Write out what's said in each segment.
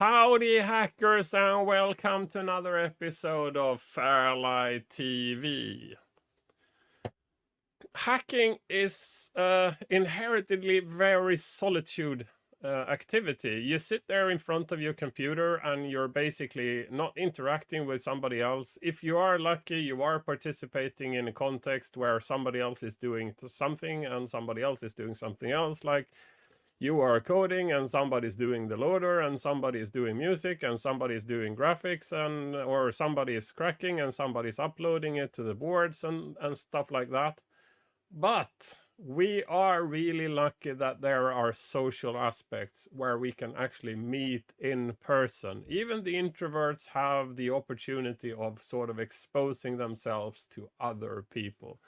Howdy, hackers, and welcome to another episode of FairLight TV. Hacking is inherently very solitude activity. You sit there in front of your computer and you're basically not interacting with somebody else. If you are lucky, you are participating in a context where somebody else is doing something and somebody else is doing something else, like you are coding and somebody's doing the loader and somebody is doing music and somebody is doing graphics, and or somebody is cracking and somebody's uploading it to the boards and stuff like that. But we are really lucky that there are social aspects where we can actually meet in person. Even the introverts have the opportunity of sort of exposing themselves to other people.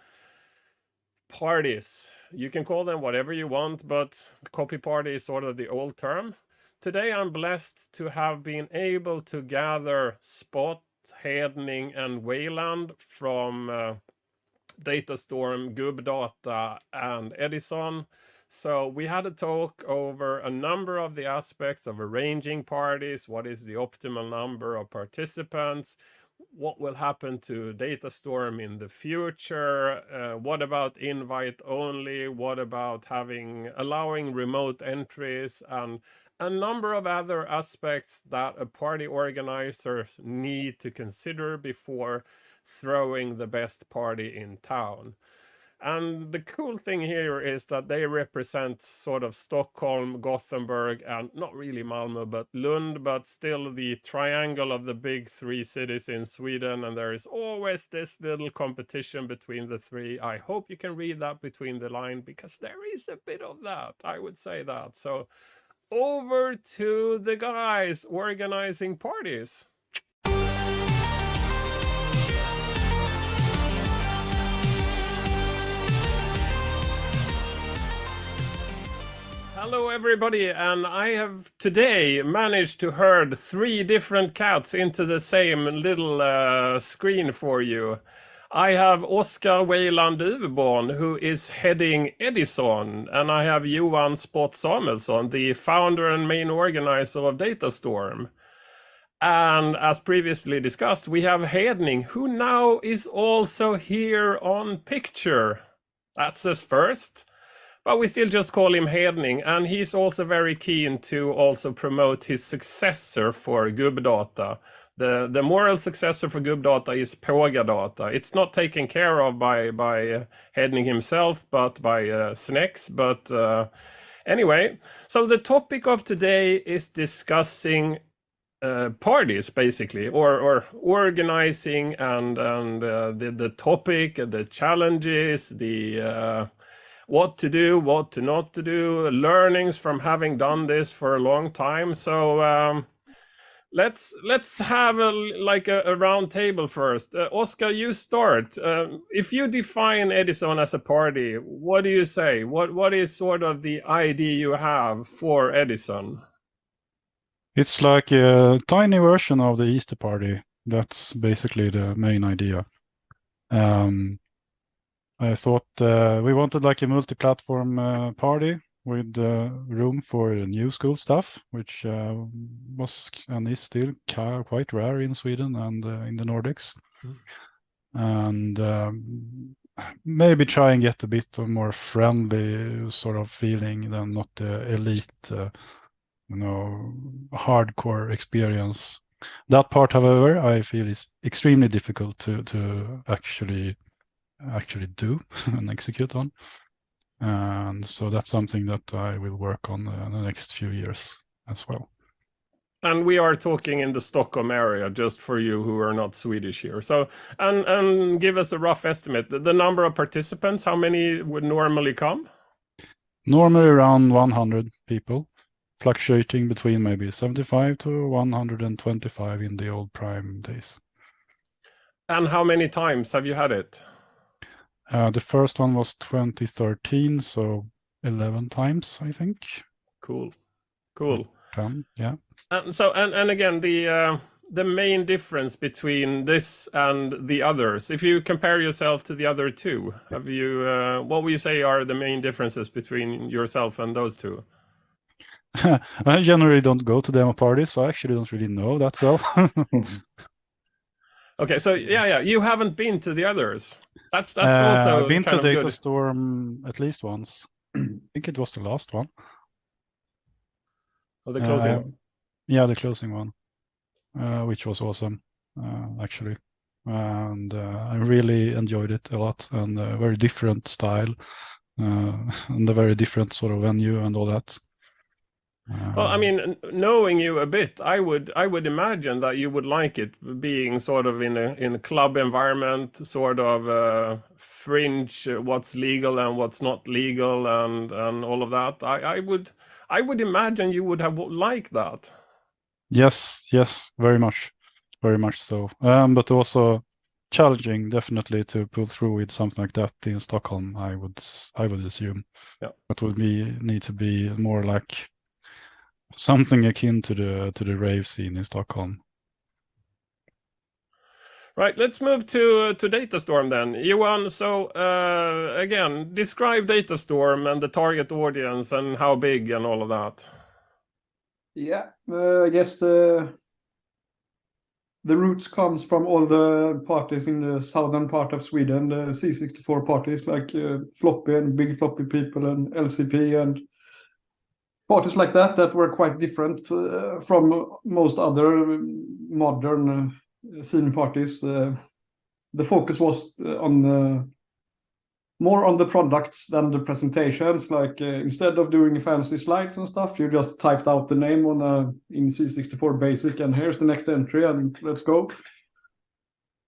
Parties, you can call them whatever you want, but copy party is sort of the old term. Today I'm blessed to have been able to gather Spot, Hedning, and Wayland from Datastorm, Gubbdata, and Edison. So we had a talk over a number of the aspects of arranging parties. What is the optimal number of participants? What will happen to Datastorm in the future? What about invite only? What about allowing remote entries, and a number of other aspects that a party organizer need to consider before throwing the best party in town. And the cool thing here is that they represent sort of Stockholm, Gothenburg, and not really Malmö, but Lund, but still the triangle of the big three cities in Sweden. And there is always this little competition between the three. I hope you can read that between the line, because there is a bit of that, I would say that. So over to the guys organizing parties. Hello everybody, and I have today managed to herd 3 different cats into the same little screen for you. I have Oskar Wayland Uveborn, who is heading Edison, and I have Johan Spot Samuelsson, the founder and main organizer of Datastorm. And as previously discussed, we have Hedning, who now is also here on picture. That's his first. But we still just call him Hedning, and he's also very keen to also promote his successor for Gubbdata. The moral successor for Gubbdata is Pågadata. It's not taken care of by Hedning himself, but by Snex. But anyway, so the topic of today is discussing parties, basically, or organizing, and the topic, the challenges, the what to do, what to not to do, learnings from having done this for a long time. So let's have a round table first. Oskar, you start. If you define Edison as a party, what do you say? What is sort of the idea you have for Edison? It's like a tiny version of the Easter party. That's basically the main idea. I thought we wanted like a multi-platform party with room for new school stuff, which was and is still quite rare in Sweden and in the Nordics. And maybe try and get a bit of more friendly sort of feeling than not the elite, hardcore experience. That part, however, I feel is extremely difficult to actually do and execute on. And so that's something that I will work on the next few years as well. And we are talking in the Stockholm area, just for you who are not Swedish here. So, and give us a rough estimate. The number of participants, how many would normally come? Normally around 100 people, fluctuating between maybe 75 to 125 in the old prime days. And how many times have you had it? The first one was 2013, so 11 times, I think. Cool. 10, yeah. And so, and again, the main difference between this and the others, if you compare yourself to the other two, have you what would you say are the main differences between yourself and those two? I generally don't go to demo parties, so I actually don't really know that well. Okay, so yeah, you haven't been to the others. That's I've also been to kind of good. Datastorm at least once. I think it was the last one. Oh, the closing one. Yeah, the closing one, which was awesome, actually. And I really enjoyed it a lot, and a very different style, and a very different sort of venue and all that. Well, I mean, knowing you a bit, I would imagine that you would like it being sort of in a club environment, sort of fringe, what's legal and what's not legal, and all of that. I would imagine you would have liked that. Yes, very much so. But also challenging, definitely, to pull through with something like that in Stockholm. I would assume. Yeah. It would need to be more like something akin to the rave scene in Stockholm. Right, let's move to Datastorm then. Johan, so again, describe Datastorm and the target audience and how big and all of that. Yeah, I guess the roots comes from all the parties in the southern part of Sweden, the C64 parties like Floppy and Big Floppy People and LCP and parties like that were quite different from most other modern scene parties. The focus was on more on the products than the presentations. Like instead of doing fancy slides and stuff, you just typed out the name on in C64 Basic, and here's the next entry, and let's go.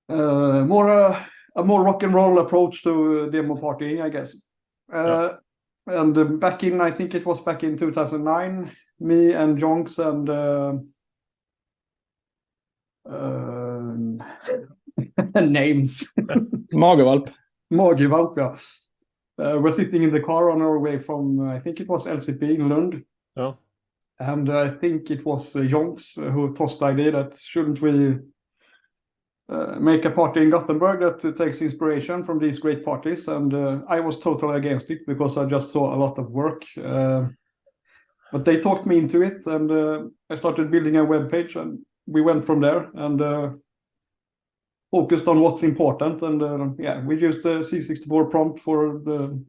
A more rock and roll approach to demo partying, I guess. Yeah. And I think it was back in 2009, me and Jonks and names. Magervalp. Magervalp, yeah. We're sitting in the car on our way from, I think it was LCP in Lund. Oh. And I think it was Jonks who tossed the idea that shouldn't we make a party in Gothenburg that takes inspiration from these great parties. And I was totally against it because I just saw a lot of work. But they talked me into it, and I started building a web page, and we went from there and focused on what's important. And yeah, we used the C64 prompt for the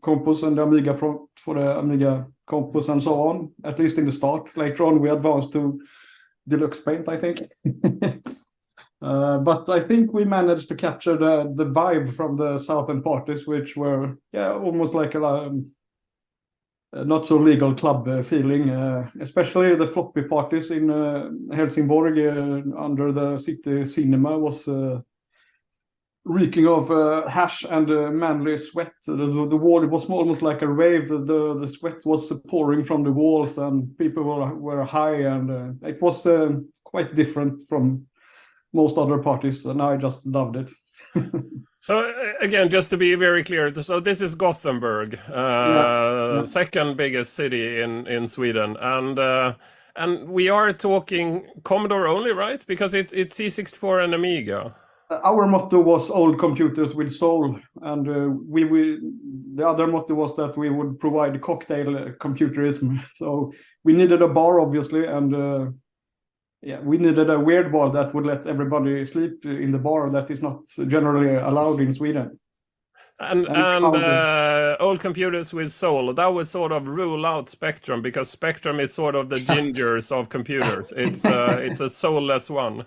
Compos and the Amiga prompt for the Amiga Compos and so on, at least in the start. Later on, we advanced to Deluxe Paint, I think. But I think we managed to capture the vibe from the southern parties, which were almost like a not so legal club feeling, especially the floppy parties in Helsingborg under the city cinema was reeking of hash and manly sweat. The wall, it was almost like a rave. The sweat was pouring from the walls, and people were high, and it was quite different from most other parties, and I just loved it. So again, just to be very clear, so this is Gothenburg, second biggest city in Sweden, and we are talking Commodore only, right? Because it's C64 and Amiga. Our motto was old computers with soul, and the other motto was that we would provide cocktail computerism. So we needed a bar, obviously, and we needed a weird bar that would let everybody sleep in the bar that is not generally allowed in Sweden. And old computers with soul, that would sort of rule out Spectrum, because Spectrum is sort of the gingers of computers. It's a soulless one.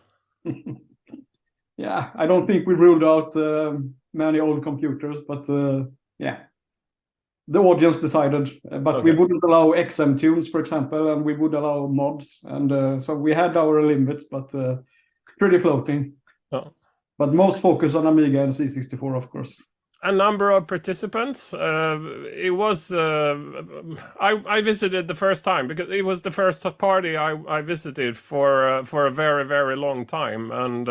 Yeah, I don't think we ruled out many old computers, but the audience decided. But we wouldn't allow XM tunes, for example, and we would allow mods, and so we had our limits, but pretty floating. Oh. But most focus on Amiga and C64, of course. A number of participants. It was I visited the first time because it was the first party I visited for a very, very long time, and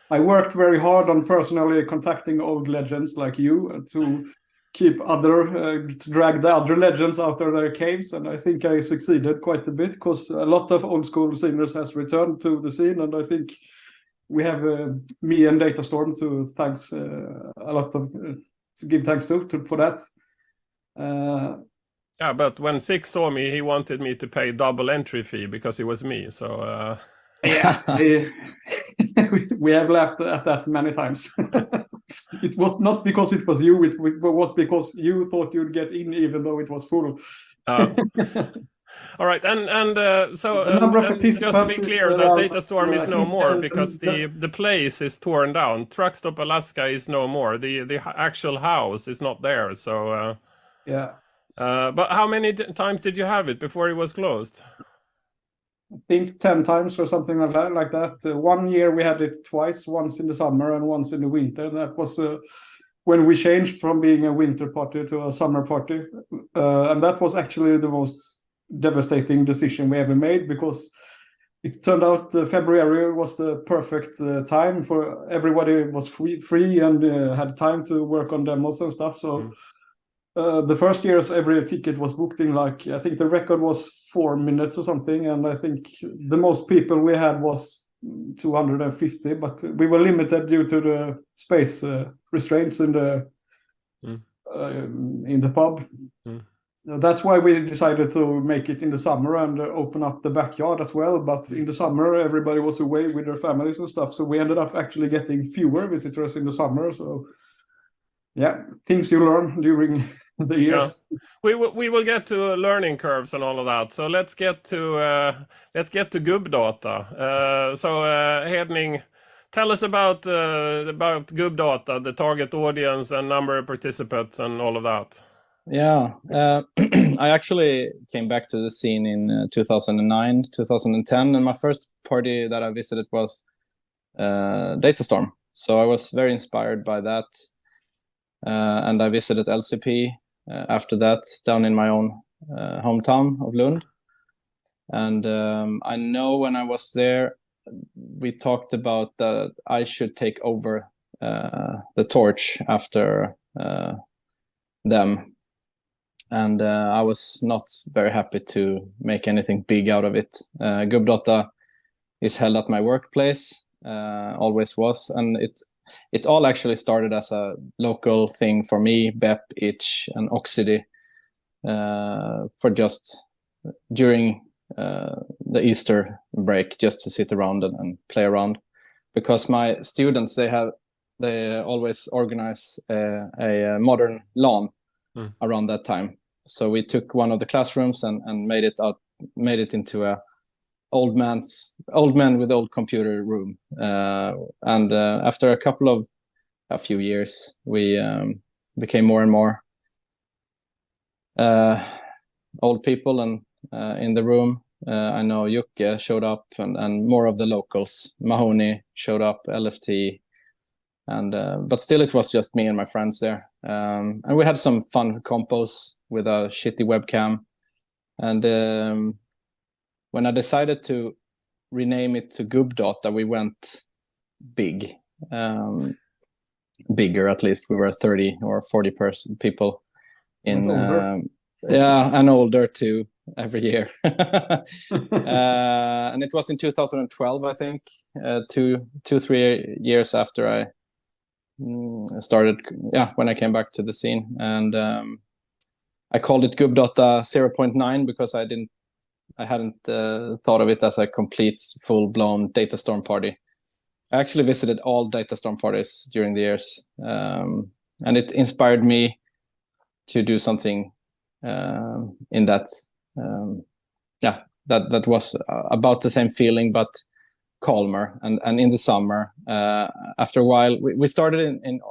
I worked very hard on personally contacting old legends like you to keep to drag the other legends out of their caves, and I think I succeeded quite a bit because a lot of old school singers has returned to the scene, and I think we have me and Datastorm to give thanks to for that. Yeah, but when Six saw me, he wanted me to pay double entry fee because it was me. So Yeah, we have laughed at that many times. It was not because it was you, it was because you thought you'd get in even though it was full. all right, and so The number of and just to be participants is clear, that Datastorm I is no think more because the place is torn down. Truckstop Alaska is no more. The actual house is not there. So yeah, but how many times did you have it before it was closed? I think 10 times or something like that. 1 year we had it twice, once in the summer and once in the winter. That was when we changed from being a winter party to a summer party. And that was actually the most devastating decision we ever made, because it turned out February was the perfect time for everybody. Was free and had time to work on demos and stuff. So the first years, every ticket was booked in, like, I think the record was 4 minutes or something, and I think the most people we had was 250, but we were limited due to the space restraints in the pub. That's why we decided to make it in the summer and open up the backyard as well. But in the summer, everybody was away with their families and stuff, so we ended up actually getting fewer visitors in the summer. So yeah, things you learn during the years. Yeah, we will get to learning curves and all of that. So let's get to Gubbdata. So Hedning, tell us about Gubbdata, the target audience and number of participants and all of that. Yeah, I actually came back to the scene in 2009, 2010, and my first party that I visited was Datastorm. So I was very inspired by that, and I visited LCP after that down in my own hometown of Lund. And I know when I was there, we talked about that I should take over the torch after them. And I was not very happy to make anything big out of it. Gubbdata is held at my workplace, always was, and it all actually started as a local thing for me, BEP, Itch, and Oxidy, for just during the Easter break, just to sit around and play around, because my students they always organize a modern LAN around that time. So we took one of the classrooms and made it into a old man with old computer room. And after a few years, we became more and more old people and in the room. I know Jukka showed up and more of the locals. Mahoney showed up, LFT, and but still it was just me and my friends there. And we had some fun compos with a shitty webcam. And when I decided to rename it to Gubbdata, we went big, bigger at least. We were 30 or 40 people in yeah, and older too every year. And it was in 2012, I think, 3 years after I started, when I came back to the scene. And I called it Gubbdata 0.9 because I hadn't thought of it as a complete full-blown Datastorm party. I actually visited all Datastorm parties during the years, and it inspired me to do something in that that was about the same feeling but calmer. And in the summer, after a while, we started in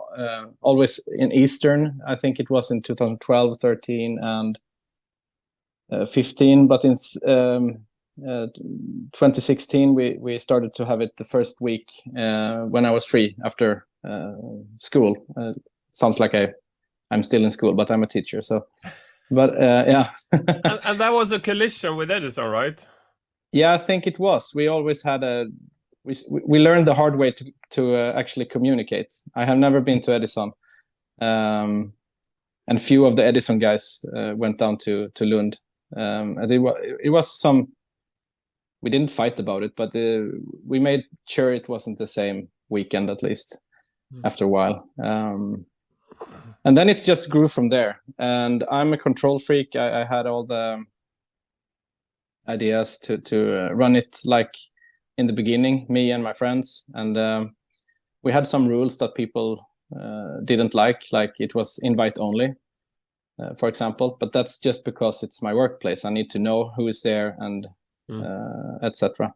always in Eastern. I think it was in 2012, 13, and 15, but in 2016 we started to have it the first week when I was free after school. Sounds like I'm still in school, but I'm a teacher, so but yeah. and that was a collision with Edison, right? Yeah, I think it was. We always had we learned the hard way to actually communicate. I have never been to Edison, and few of the Edison guys went down to Lund. And it was some. We didn't fight about it, but we made sure it wasn't the same weekend, at least after a while. And then it just grew from there. And I'm a control freak. I had all the ideas to run it like in the beginning, me and my friends. And we had some rules that people didn't like it was invite only, for example. But that's just because it's my workplace. I need to know who is there and etc.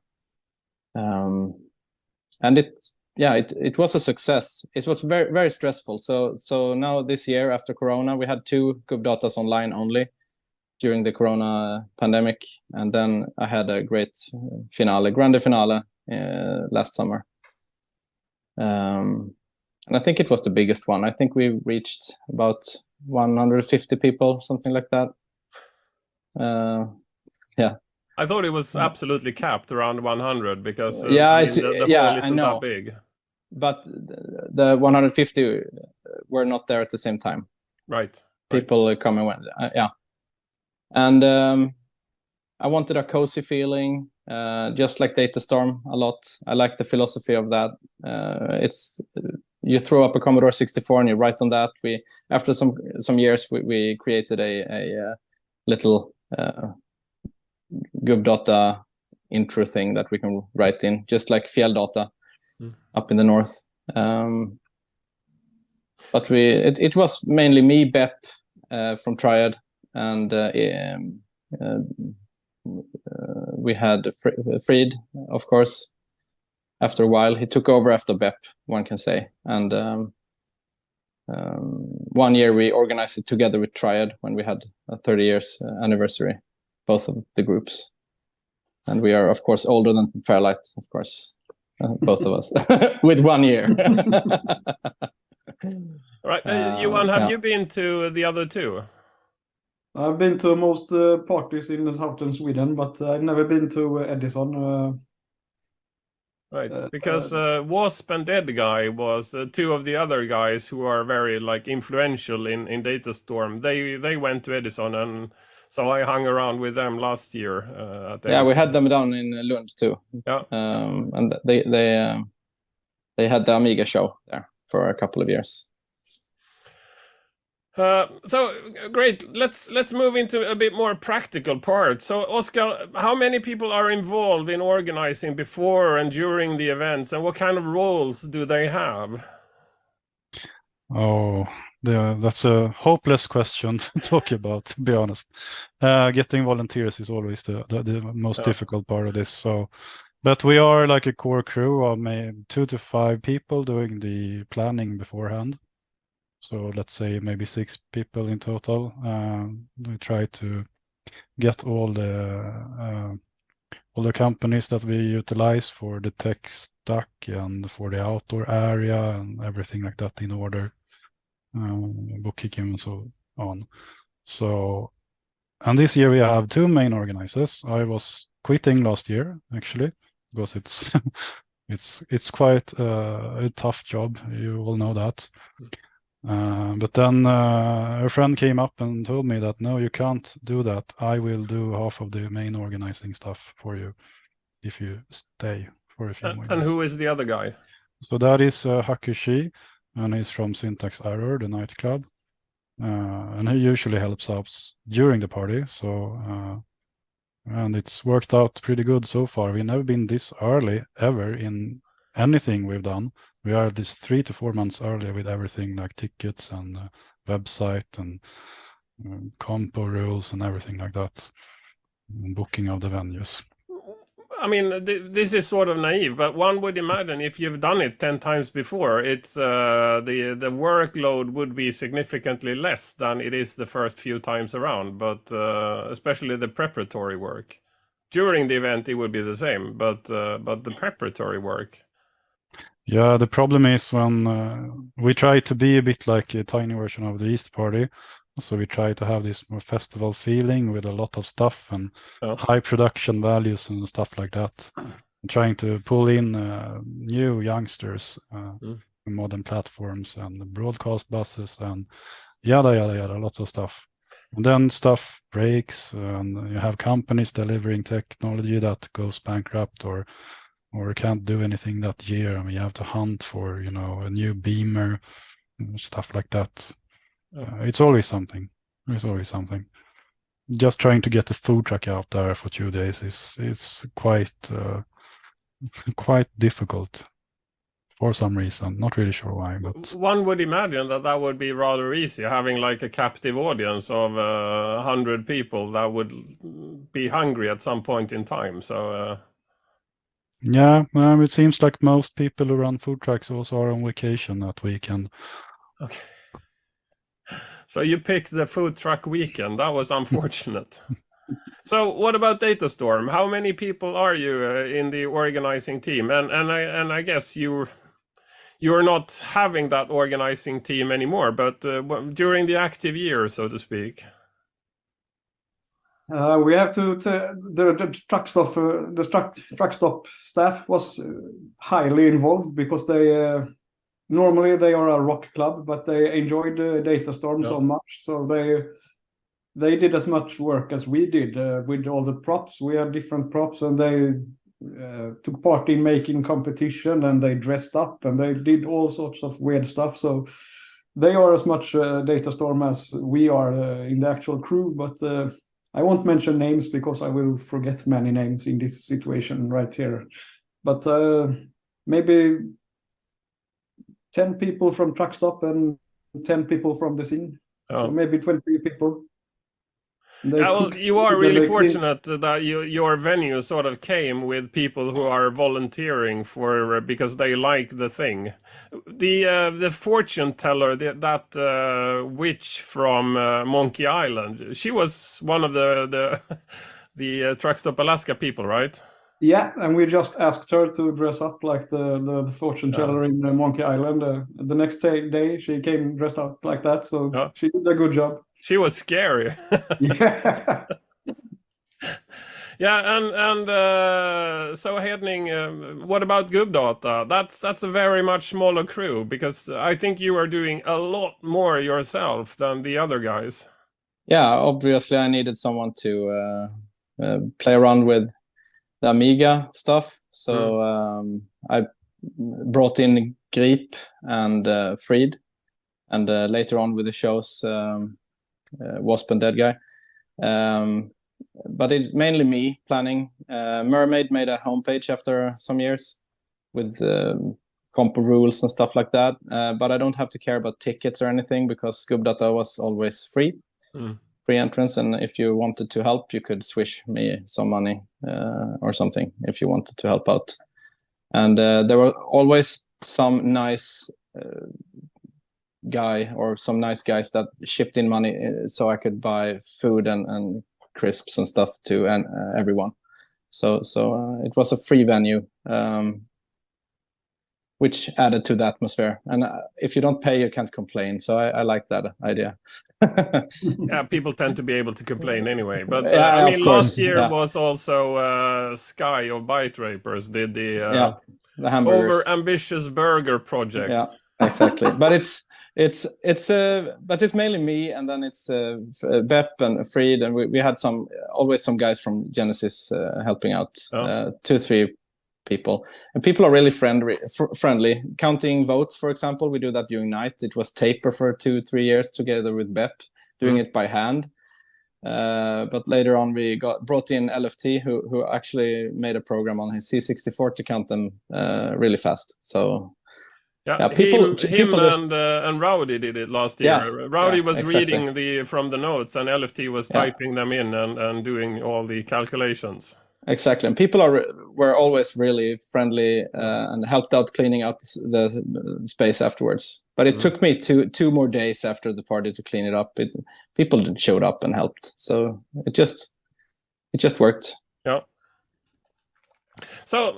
And it was a success. It was very, very stressful. So now this year after Corona, we had 2 Gubbdatas online only during the Corona pandemic, and then I had a great grande finale last summer. And I think it was the biggest one. I think we reached about 150 people, something like that. Yeah. I thought it was absolutely capped around 100 because the hall isn't that big. But the 150 were not there at the same time. Right. People come and went. Yeah. And I wanted a cozy feeling, just like Datastorm a lot. I like the philosophy of that. It's you throw up a Commodore 64 and you write on that. After some years we created a little Gubbdata intro thing that we can write in, just like FairLight up in the north. But it was mainly me, Bep from Triad, and we had Fried, of course. After a while, he took over after Bep, one can say. And one year we organized it together with Triad when we had a 30 years anniversary, both of the groups. And we are, of course, older than FairLight, of course, both of us, with 1 year. Right. Johan, have you been to the other 2? I've been to most parties in the southern Sweden, but I've never been to Edison. Right, because Wasp and Dead Guy was 2 of the other guys who are very influential in Datastorm. They went to Edison, and so I hung around with them last year. At Edison. Yeah, we had them down in Lund too. Yeah, and they had the Amiga show there for a couple of years. So great. Let's move into a bit more practical part. So Oscar, how many people are involved in organizing before and during the events, and what kind of roles do they have? Oh, that's a hopeless question to talk about, to be honest. Getting volunteers is always the most difficult part of this. But we are like a core crew of maybe 2 to 5 people doing the planning beforehand. So let's say maybe 6 people in total. We try to get all the companies that we utilize for the tech stack and for the outdoor area and everything like that in order, bookkeeping and so on. So, and this year we have 2 main organizers. I was quitting last year actually because it's quite a tough job. You all know that. But then a friend came up and told me that, no, you can't do that. I will do half of the main organizing stuff for you if you stay for a few more years. And who is the other guy? So that is Hakushi, and he's from Syntax Error, the nightclub. And he usually helps us during the party. So, and it's worked out pretty good so far. We've never been this early ever in anything we've done. We are this 3 to 4 months earlier with everything like tickets and website and compo rules and everything like that, and booking of the venues. I mean, this is sort of naive, but one would imagine if you've done it 10 times before, it's the workload would be significantly less than it is the first few times around. But especially the preparatory work during the event, it would be the same. But the preparatory work. Yeah, the problem is when we try to be a bit like a tiny version of the East Party. So we try to have this more festival feeling with a lot of stuff and high production values and stuff like that. Trying to pull in new youngsters, modern platforms and broadcast buses and yada, yada, yada, lots of stuff. And then stuff breaks and you have companies delivering technology that goes bankrupt or can't do anything that year. I mean, you have to hunt for, a new beamer, stuff like that. It's always something. There's always something. Just trying to get the food truck out there for 2 days is quite quite difficult for some reason. Not really sure why, but One would imagine that that would be rather easy, having like a captive audience of 100 people that would be hungry at some point in time. So yeah, it seems like most people who run food trucks also are on vacation that weekend. okay. So you picked the food truck weekend. That was unfortunate. So what about Datastorm? How many people are you in the organizing team? And I guess you're not having that organizing team anymore, but during the active year, so to speak. We have the truck stop truck stop staff was highly involved because they normally they are a rock club, but they enjoyed Datastorm so much, so they did as much work as we did with all the props. We had different props, and they took part in making competition, and they dressed up, and they did all sorts of weird stuff. So they are as much Datastorm as we are in the actual crew, but I won't mention names because I will forget many names in this situation right here. But maybe 10 people from truck stop and 10 people from the scene. So maybe 20 people. Well, you are really fortunate that your venue sort of came with people who are volunteering for because they like the thing. The fortune teller, that witch from Monkey Island, she was one of the the Truck Stop Alaska people, right? Yeah, and we just asked her to dress up like the fortune teller in Monkey Island. The next day, she came dressed up like that, so she did a good job. She was scary. Yeah. Yeah, and so Hedning, what about Gubbdata? That's a very much smaller crew, because I think you are doing a lot more yourself than the other guys. Yeah, obviously I needed someone to play around with the Amiga stuff. So I brought in Grip and Freed, and later on with the shows, Wasp and Dead Guy. But it's mainly me planning. Mermaid made a homepage after some years with compo rules and stuff like that. But I don't have to care about tickets or anything because Gubbdata was always free. Free entrance, and if you wanted to help, you could swish me some money or something if you wanted to help out. And there were always some nice guy or some nice guys that shipped in money so I could buy food and crisps and stuff to everyone. So it was a free venue, which added to the atmosphere. And if you don't pay, you can't complain. So I like that idea. Yeah, people tend to be able to complain anyway. But Yeah, I mean, of course, last year was also Sky of Bite Rapers did the hamburgers. over ambitious burger project. Yeah, exactly. But but it's mainly me, and then it's Bep and Freed, and we had always some guys from Genesis helping out, 2-3 people, and people are really friendly. Counting votes, for example, we do that during night. It was Taper for 2-3 years together with Bep, doing it by hand. But later on we brought in LFT, who actually made a program on his C64 to count them really fast. So people and Rowdy did it last year. Yeah, Rowdy was exactly. reading from the notes, and LFT was typing them in and doing all the calculations. Exactly, and people were always really friendly and helped out cleaning out the space afterwards. But it took me two more days after the party to clean it up. People showed up and helped, so it just worked. Yeah. So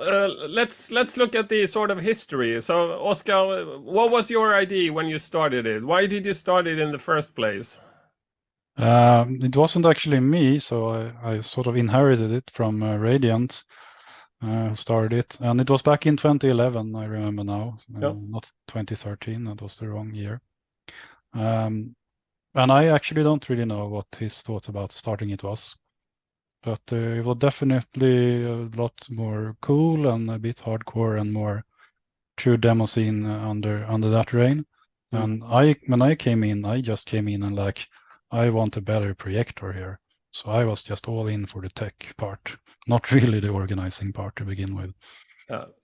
let's look at the sort of history. So Oscar, what was your idea when you started it? Why did you start it in the first place? It wasn't actually me, so I sort of inherited it from Radiant, started it, and it was back in 2011. I remember now, not 2013. That was the wrong year. And I actually don't really know what his thought about starting it was, but it was definitely a lot more cool and a bit hardcore and more true demo scene under that reign. And when I came in, I just came in and like, I want a better projector here. So I was just all in for the tech part, not really the organizing part to begin with.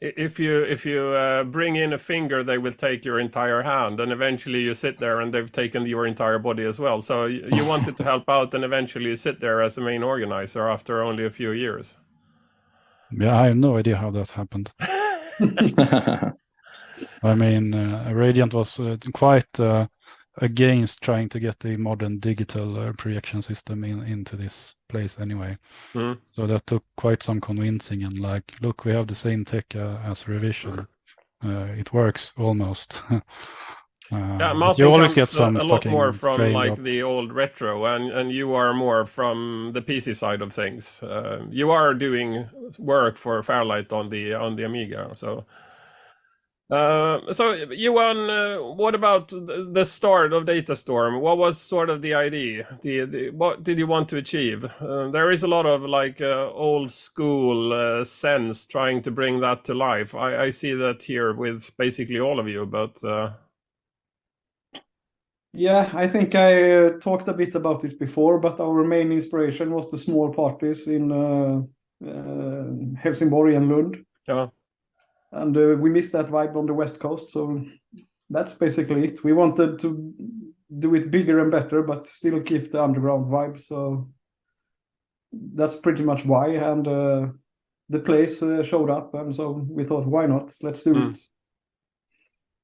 If you bring in a finger, they will take your entire hand, and eventually you sit there and they've taken your entire body as well. So you wanted to help out, and eventually you sit there as the main organizer after only a few years. Yeah, I have no idea how that happened. I mean, Radiant was quite against trying to get the modern digital projection system into this place anyway. So that took quite some convincing, and like, look, we have the same tech as Revision. It works almost. Yeah, but Martin you always comes get some a lot fucking more from trained like up. the old retro, and you are more from the PC side of things. You are doing work for FairLight on the Amiga, so. So Johan, what about the start of Datastorm? What was sort of the idea? What did you want to achieve? There is a lot of like old school sense trying to bring that to life. I see that here with basically all of you, but Yeah, I think I talked a bit about it before, but our main inspiration was the small parties in Helsingborg and Lund. yeah. And we missed that vibe on the West Coast, so that's basically it. We wanted to do it bigger and better, but still keep the underground vibe. So that's pretty much why. And the place showed up, and so we thought, why not? Let's do it.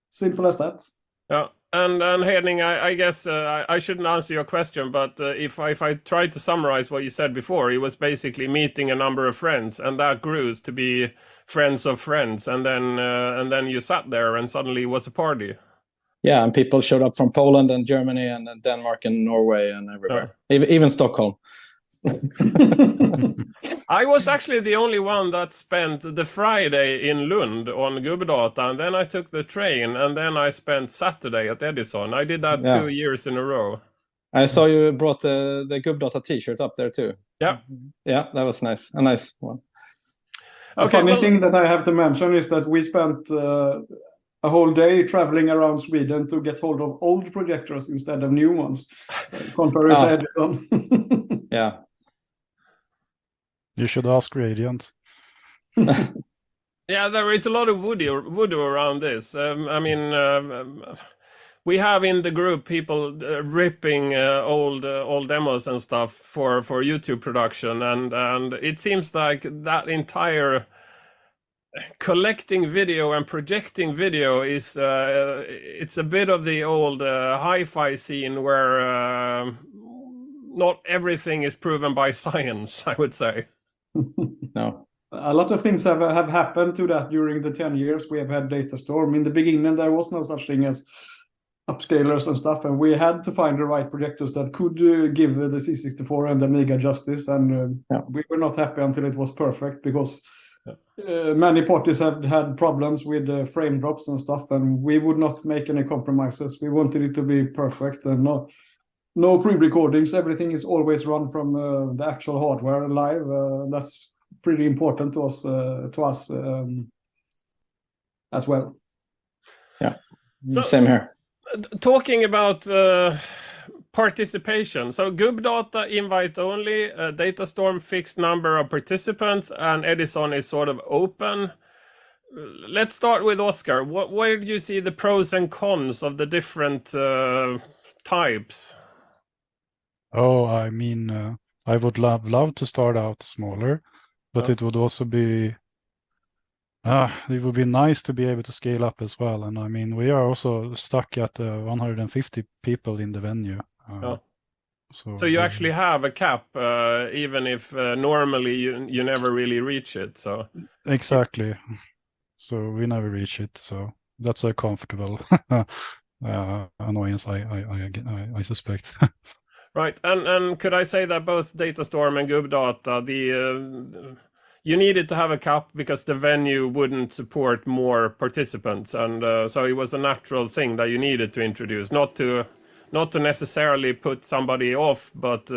Simple as that. Yeah. And Henning, I guess I shouldn't answer your question, but if I try to summarize what you said before, it was basically meeting a number of friends, and that grew to be friends of friends, and then you sat there, and suddenly it was a party. Yeah, and people showed up from Poland and Germany and Denmark and Norway and everywhere, even Stockholm. I was actually the only one that spent the Friday in Lund on Gubbdata, and then I took the train, and then I spent Saturday at Edison. I did that 2 years in a row. I saw you brought the Gubbdata t-shirt up there too. Yeah. Yeah, that was nice. A nice one. A funny thing that I have to mention is that we spent a whole day traveling around Sweden to get hold of old projectors instead of new ones, contrary to Edison. Yeah. You should ask Radiant. Yeah, there is a lot of voodoo around this. I mean, we have in the group people ripping old demos and stuff for YouTube production, and it seems like that entire collecting video and projecting video is it's a bit of the old hi-fi scene where not everything is proven by science, I would say. No. A lot of things have happened to that during the 10 years we have had Datastorm. In the beginning, there was no such thing as upscalers and stuff, and we had to find the right projectors that could give the C64 and the Amiga justice, and we were not happy until it was perfect, because many parties have had problems with frame drops and stuff, and we would not make any compromises. We wanted it to be perfect, and no pre-recordings. Everything is always run from the actual hardware live. That's pretty important to us as well. Yeah, so, same here. Talking about participation, so Gubbdata invite only, Datastorm fixed number of participants, and Edison is sort of open. Let's start with Oscar. Where do you see the pros and cons of the different types? Oh, I mean, I would love to start out smaller, but it would also be it would be nice to be able to scale up as well. And I mean, we are also stuck at 150 people in the venue. So you actually have a cap, even if normally you never really reach it. So exactly. So we never reach it. So that's a comfortable annoyance, I suspect. Right, and could I say that both Datastorm and Gubbdata, you needed to have a cap because the venue wouldn't support more participants, and so it was a natural thing that you needed to introduce, not to necessarily put somebody off, but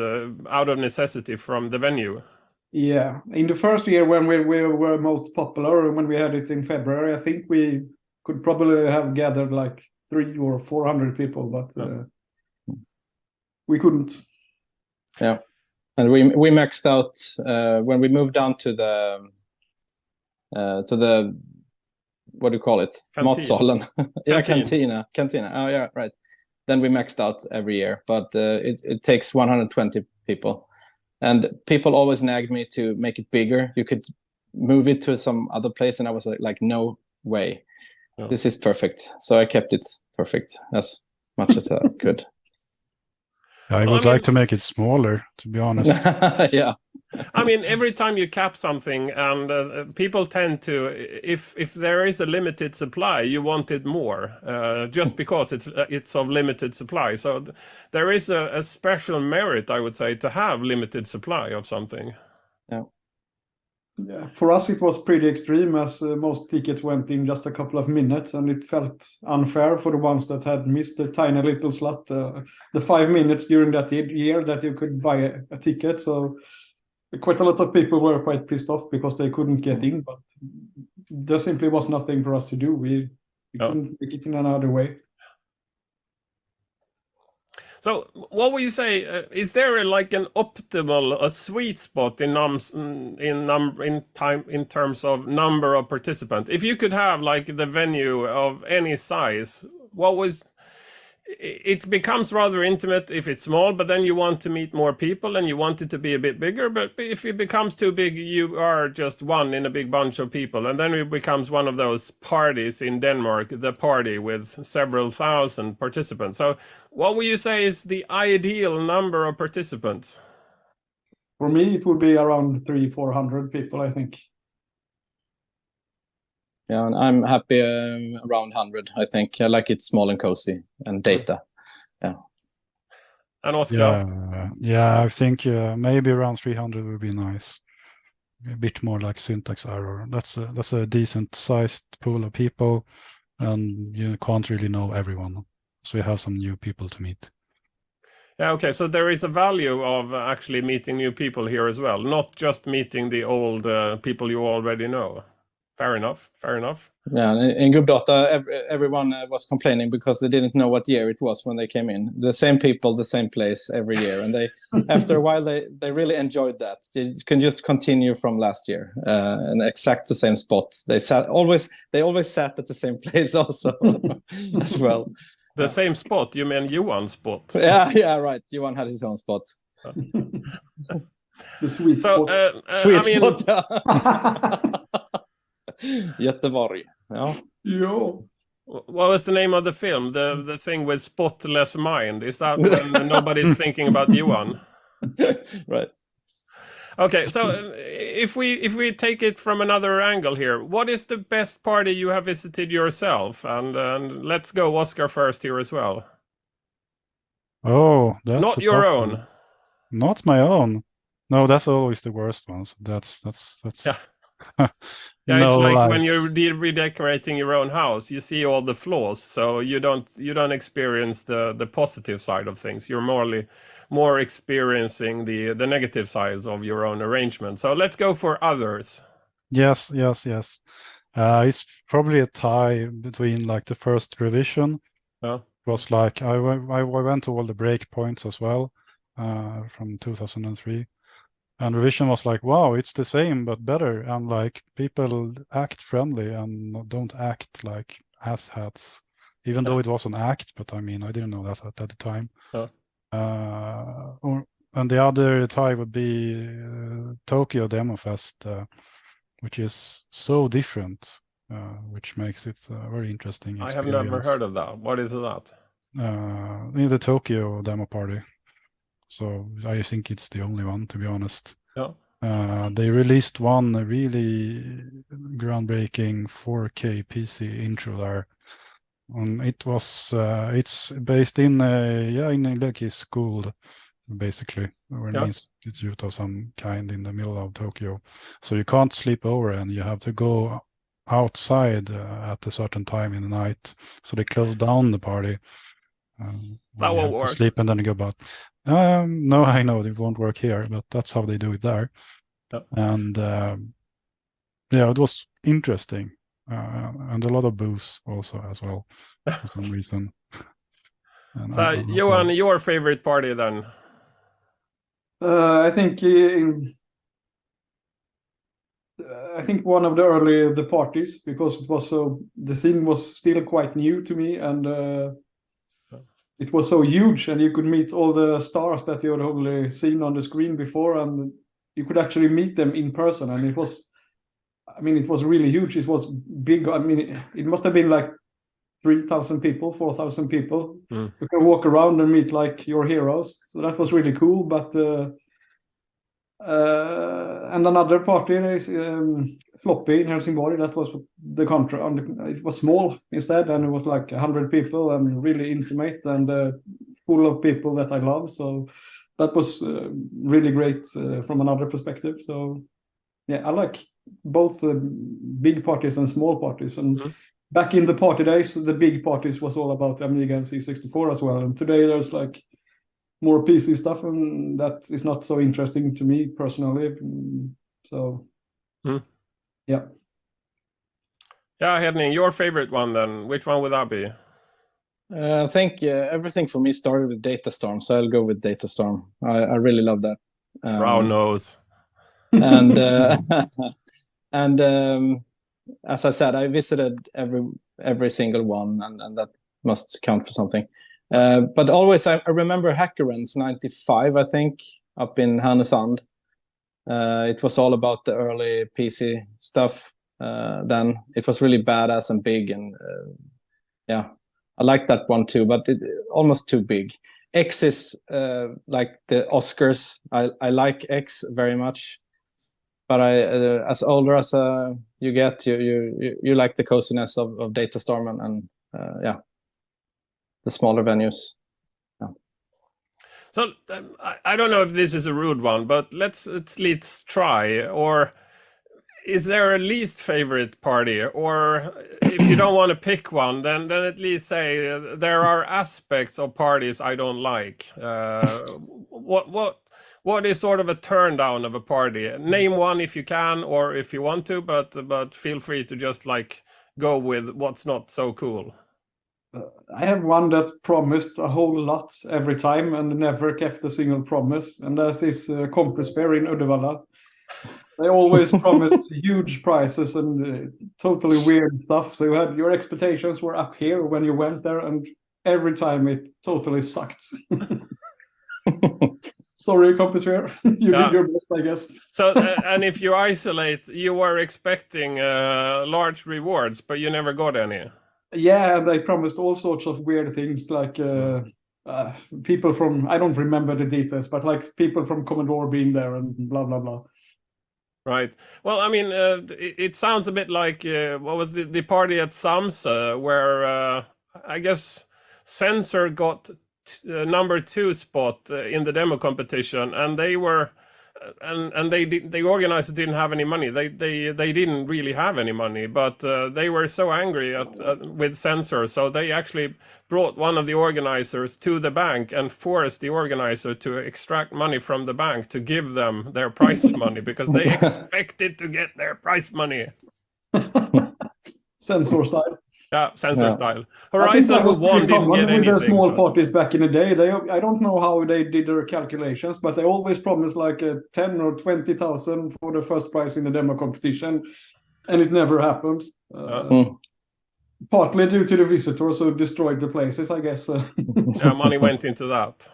out of necessity from the venue. Yeah, in the first year when we were most popular, when we had it in February, I think we could probably have gathered like 300 or 400 people, but we couldn't. Yeah, and we maxed out when we moved down to the what do you call it? Matsalen. Yeah, cantina. Oh yeah, right. Then we maxed out every year, but it takes 120 people, and people always nagged me to make it bigger. You could move it to some other place, and I was like no way. Oh. This is perfect. So I kept it perfect as much as I could. I would like to make it smaller, to be honest. Yeah. I mean, every time you cap something, and people tend to, if there is a limited supply, you want it more, just because it's of limited supply. So there is a special merit, I would say, to have limited supply of something. Yeah. Yeah, for us it was pretty extreme, as most tickets went in just a couple of minutes, and it felt unfair for the ones that had missed the tiny little slot, the 5 minutes during that year that you could buy a ticket. So quite a lot of people were quite pissed off because they couldn't get in, but there simply was nothing for us to do. We couldn't make it in another way. So, what would you say? Is there like an optimal, a sweet spot in terms of number of participants? If you could have like the venue of any size, what was? It becomes rather intimate if it's small, but then you want to meet more people and you want it to be a bit bigger. But if it becomes too big, you are just one in a big bunch of people. And then it becomes one of those parties in Denmark, the party with several thousand participants. So what would you say is the ideal number of participants? For me, it would be around 300-400 people, I think. Yeah, and I'm happy around 100, I think. I like it small and cozy and data. Yeah. And Oscar? Yeah, I think maybe around 300 would be nice. A bit more like syntax error. That's a decent sized pool of people, and you can't really know everyone. So you have some new people to meet. Yeah, okay, so there is a value of actually meeting new people here as well, not just meeting the old people you already know. Fair enough. Yeah, in Gubbdata, everyone was complaining because they didn't know what year it was when they came in. The same people, the same place every year, and they, after a while, they really enjoyed that. You can just continue from last year, and exact the same spot. They always sat at the same place also as well. The same spot? You mean Johan's spot? Yeah, right. Johan had his own spot. The sweet spot. Sweet spot. Göteborg. Yeah. What was the name of the film? The thing with spotless mind. Is that when nobody's thinking about Johan? Right. Okay, so if we take it from another angle here, what is the best party you have visited yourself? And let's go Oscar first here as well. Oh, that's not your own. One. Not my own. No, that's always the worst ones. That's yeah. Yeah, it's like when you're redecorating your own house, you see all the flaws, so you don't experience the positive side of things. You're more experiencing the negative sides of your own arrangement. So let's go for others. Yes. It's probably a tie between like the first revision. It was like I went to all the breakpoints as well from 2003. And revision was like, wow, it's the same but better, and like people act friendly and don't act like asshats, even though it was an act. But I mean, I didn't know that at the time. And the other tie would be Tokyo Demo Fest, which is so different, which makes it a very interesting experience. I have never heard of that. What is that? In the Tokyo Demo Party. So I think it's the only one, to be honest. Yeah. They released one really groundbreaking 4K PC intro there. It's based in like a school, basically, or an institute of some kind in the middle of Tokyo. So you can't sleep over, and you have to go outside at a certain time in the night. So they close down the party. That won't work. Sleep and then you go back. No, I know it won't work here, but that's how they do it there. And it was interesting. and a lot of booze also as well for some reason. And So, Johan, your favorite party then? I think one of the parties, because it was the scene was still quite new to me, and it was so huge, and you could meet all the stars that you had only seen on the screen before, and you could actually meet them in person, and it was really huge. It was big. I mean, it must have been like 3,000 people, 4,000 people. You can walk around and meet like your heroes. So that was really cool. But and another party is Floppy in Helsingborg. That was the country. It was small instead, and it was like 100 people and really intimate and full of people that I love. So that was really great from another perspective. So yeah, I like both the big parties and small parties. And back in the party days, the big parties was all about Amiga and C64 as well. And today there's like more PC stuff, and that is not so interesting to me personally. So yeah. Yeah, Hedning, your favorite one then? Which one would that be? I think everything for me started with Datastorm, so I'll go with Datastorm. I really love that. Brown nose. And and as I said, I visited every single one, and that must count for something. But always, I remember Hackerens '95, I think, up in Härnösand. It was all about the early PC stuff. Then it was really badass and big, and yeah, I liked that one too, but it almost too big. X is like the Oscars. I like X very much, but as older as you get, you like the coziness of Datastorm and yeah, the smaller venues. Yeah. So I don't know if this is a rude one, but let's try. Or is there a least favorite party? Or if you don't want to pick one, then at least say there are aspects of parties I don't like. What is sort of a turn down of a party? Name one if you can, or if you want to, but feel free to just like go with what's not so cool. I have one that promised a whole lot every time and never kept a single promise, and that is Compass Fair in Uddevalla. They always promised huge prizes and totally weird stuff. So your expectations were up here when you went there, and every time it totally sucked. Sorry, Compass Fair. You did your best, I guess. So, and if you isolate, you were expecting large rewards, but you never got any. Yeah, they promised all sorts of weird things, like people from, I don't remember the details, but like people from Commodore being there and blah, blah, blah. Right. Well, I mean, it sounds a bit like, what was the party at Samsø, where I guess Sensor got number 2 spot in the demo competition, and they were... And the organizers didn't have any money. They didn't really have any money, but they were so angry with Sensor, so they actually brought one of the organizers to the bank and forced the organizer to extract money from the bank to give them their prize money, because they expected to get their prize money. Sensor style. Yeah, Sensor style. Horizon, who won, didn't get anything. With the small parties back in the day, I don't know how they did their calculations, but they always promised like 10 or 20,000 for the first prize in the demo competition, and it never happened. Partly due to the visitors who destroyed the places, I guess. Yeah, money went into that.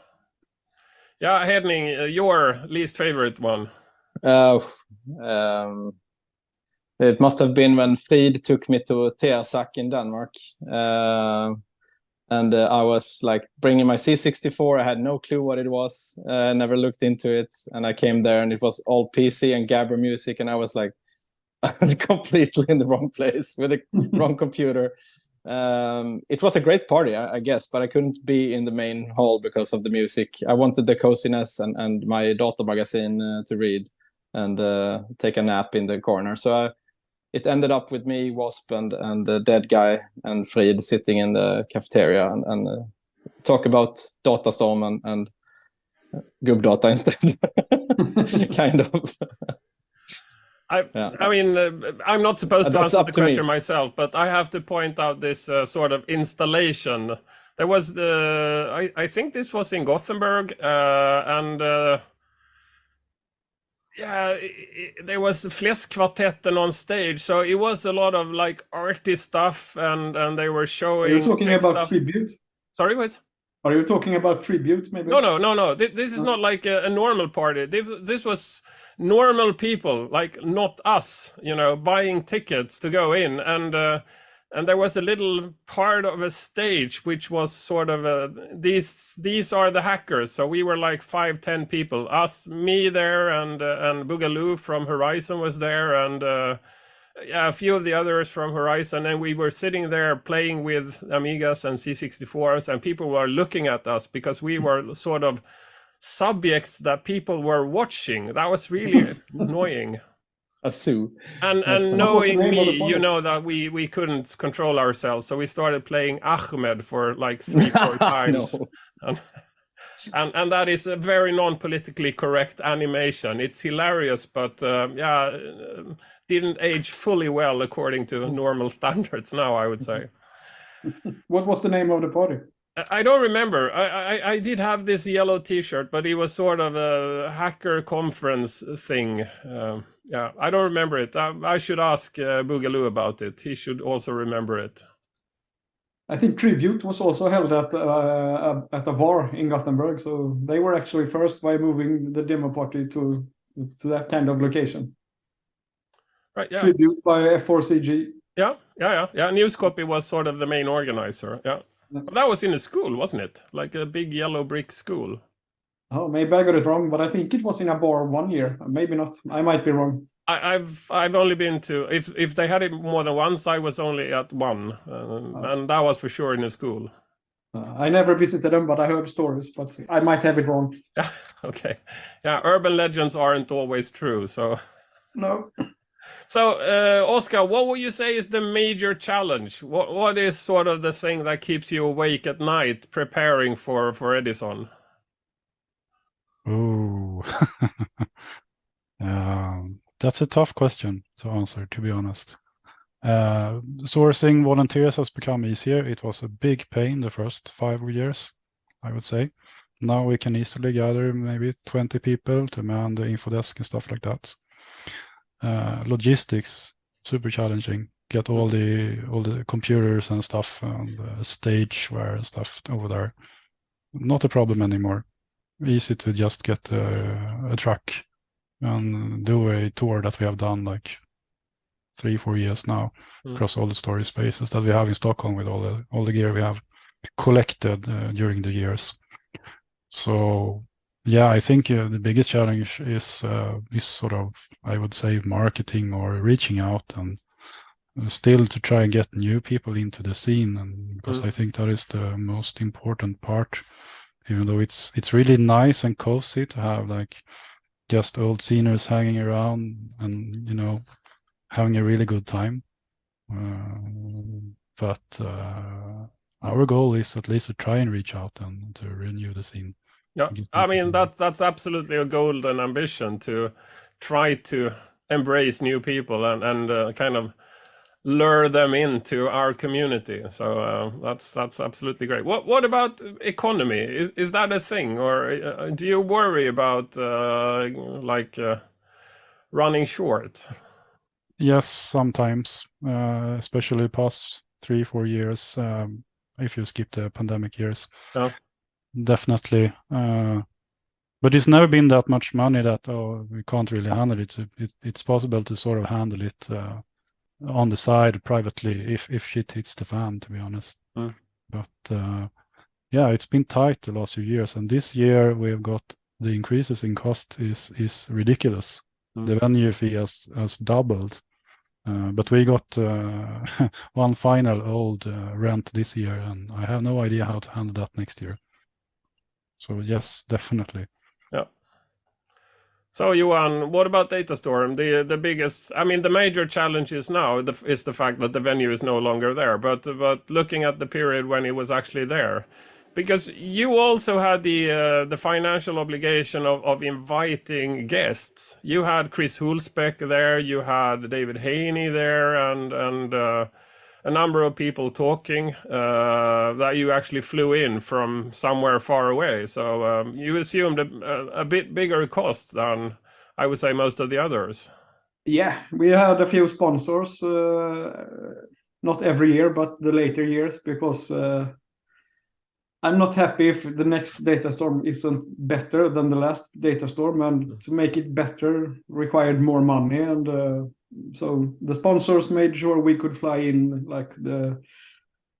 Yeah, Hedning, your least favorite one. It must have been when Frid took me to Tearsac in Denmark. And I was like bringing my C64. I had no clue what it was. Never looked into it. And I came there and it was all PC and Gabber music. And I was like completely in the wrong place with the wrong computer. It was a great party, I guess, but I couldn't be in the main hall because of the music. I wanted the coziness and my Data magazine to read and take a nap in the corner. So it ended up with me, Wasp, and the Dead Guy and Frid sitting in the cafeteria and talk about Datastorm and Gubbdata instead. Kind of. I mean, I'm not supposed to That's answer up the to me. question myself, but I have to point out this sort of installation. There was I think this was in Gothenburg, and yeah, there was Fläskkvartetten on stage, so it was a lot of like arty stuff, and they were Are you showing talking tech about stuff. tribute? Sorry, what? Are you talking about tribute, maybe? No. This is not like a normal party. This was normal people, like not us, buying tickets to go in, and there was a little part of a stage which was sort of these are the hackers. So we were like 5-10 people, us, me there, and Boogaloo from Horizon was there, and yeah, a few of the others from Horizon, and we were sitting there playing with Amigas and C64s, and people were looking at us because we were sort of subjects that people were watching. That was really annoying. A zoo. And That's funny. What was the knowing name of the me, party? that we couldn't control ourselves, so we started playing Ahmed for like 3-4 times. No. And that is a very non-politically correct animation. It's hilarious, but yeah, didn't age fully well according to normal standards now, I would say. What was the name of the party? I don't remember. I did have this yellow T-shirt, but it was sort of a hacker conference thing. Yeah, I don't remember it. I should ask Boogaloo about it. He should also remember it. I think tribute was also held at a bar in Gothenburg. So they were actually first by moving the demo party to that kind of location. Right, yeah. Tribute by F4CG. Yeah. Newscopy was sort of the main organizer. Yeah. But that was in a school, wasn't it? Like a big yellow brick school. Oh, maybe I got it wrong, but I think it was in a bar one year. Maybe not. I might be wrong. I've only been to, if they had it more than once, I was only at one, and that was for sure in a school. I never visited them, but I heard stories. But I might have it wrong. Yeah. Okay. Yeah. Urban legends aren't always true. So. No. So, Oscar, what would you say is the major challenge? What is sort of the thing that keeps you awake at night preparing for Edison? Oh, that's a tough question to answer, to be honest. Sourcing volunteers has become easier. It was a big pain the first 5 years, I would say. Now we can easily gather maybe 20 people to man the info desk and stuff like that. Logistics, super challenging. Get all the computers and stuff and stageware and stuff over there. Not a problem anymore. Easy to just get a truck and do a tour that we have done like 3-4 years now across all the storage spaces that we have in Stockholm with all the gear we have collected during the years. So yeah, I think the biggest challenge is sort of, I would say, marketing or reaching out and still to try and get new people into the scene, and because I think that is the most important part. Even though it's really nice and cozy to have like just old seniors hanging around and having a really good time. But our goal is at least to try and reach out and to renew the scene. Yeah, I mean that's absolutely a golden ambition, to try to embrace new people and kind of lure them into our community. So that's absolutely great. What about economy? Is that a thing, or do you worry about running short? Yes, sometimes, especially past 3-4 years. If you skip the pandemic years, definitely. But it's never been that much money that we can't really handle it. It's possible to sort of handle it on the side privately if shit hits the fan, to be honest. But yeah, it's been tight the last few years, and this year we've got the increases in cost is ridiculous. The venue fee has doubled, but we got one final old rent this year, and I have no idea how to handle that next year. So yes, definitely. Yeah. So Johan, what about Datastorm? The biggest, I mean, the major challenge is now is the fact that the venue is no longer there. But looking at the period when it was actually there, Because you also had the financial obligation of inviting guests. You had Chris Hulsbeck there, you had David Haney there, and a number of people talking that you actually flew in from somewhere far away. So you assumed a bit bigger cost than I would say most of the others. Yeah, we had a few sponsors, not every year, but the later years, because I'm not happy if the next Datastorm isn't better than the last Datastorm, and to make it better required more money. And so the sponsors made sure we could fly in like the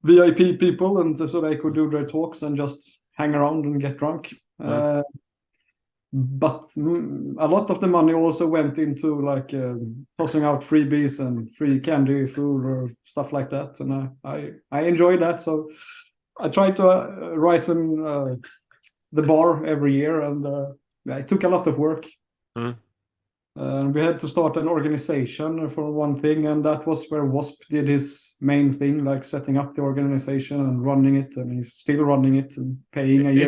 VIP people, and so they could do their talks and just hang around and get drunk. But a lot of the money also went into like tossing out freebies and free candy, food, or stuff like that, and I enjoyed that. So I try to rise in the bar every year, and it took a lot of work. We had to start an organization for one thing, and that was where Wasp did his main thing, like setting up the organization and running it, and he's still running it and paying a year.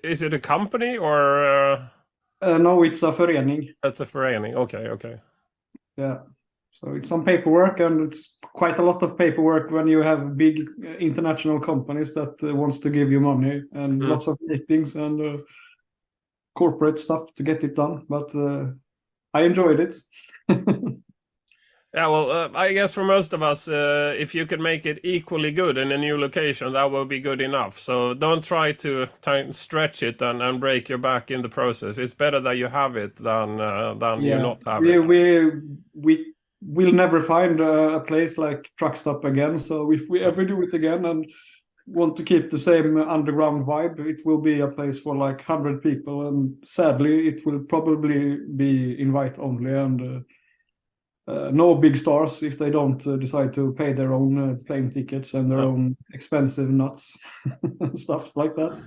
Is it a company or? No, it's a förening. It's a förening. Okay. Yeah. So it's some paperwork, and it's quite a lot of paperwork when you have big international companies that wants to give you money, and lots of meetings and corporate stuff to get it done. But I enjoyed it. Yeah, well, I guess for most of us, if you could make it equally good in a new location, that will be good enough. So don't try to stretch it and break your back in the process. It's better that you have it than you not have it. We'll never find a place like Truck Stop again. So if we ever do it again and want to keep the same underground vibe, it will be a place for like 100 people. And sadly, it will probably be invite only, and no big stars if they don't decide to pay their own plane tickets and their own expensive nuts and stuff like that.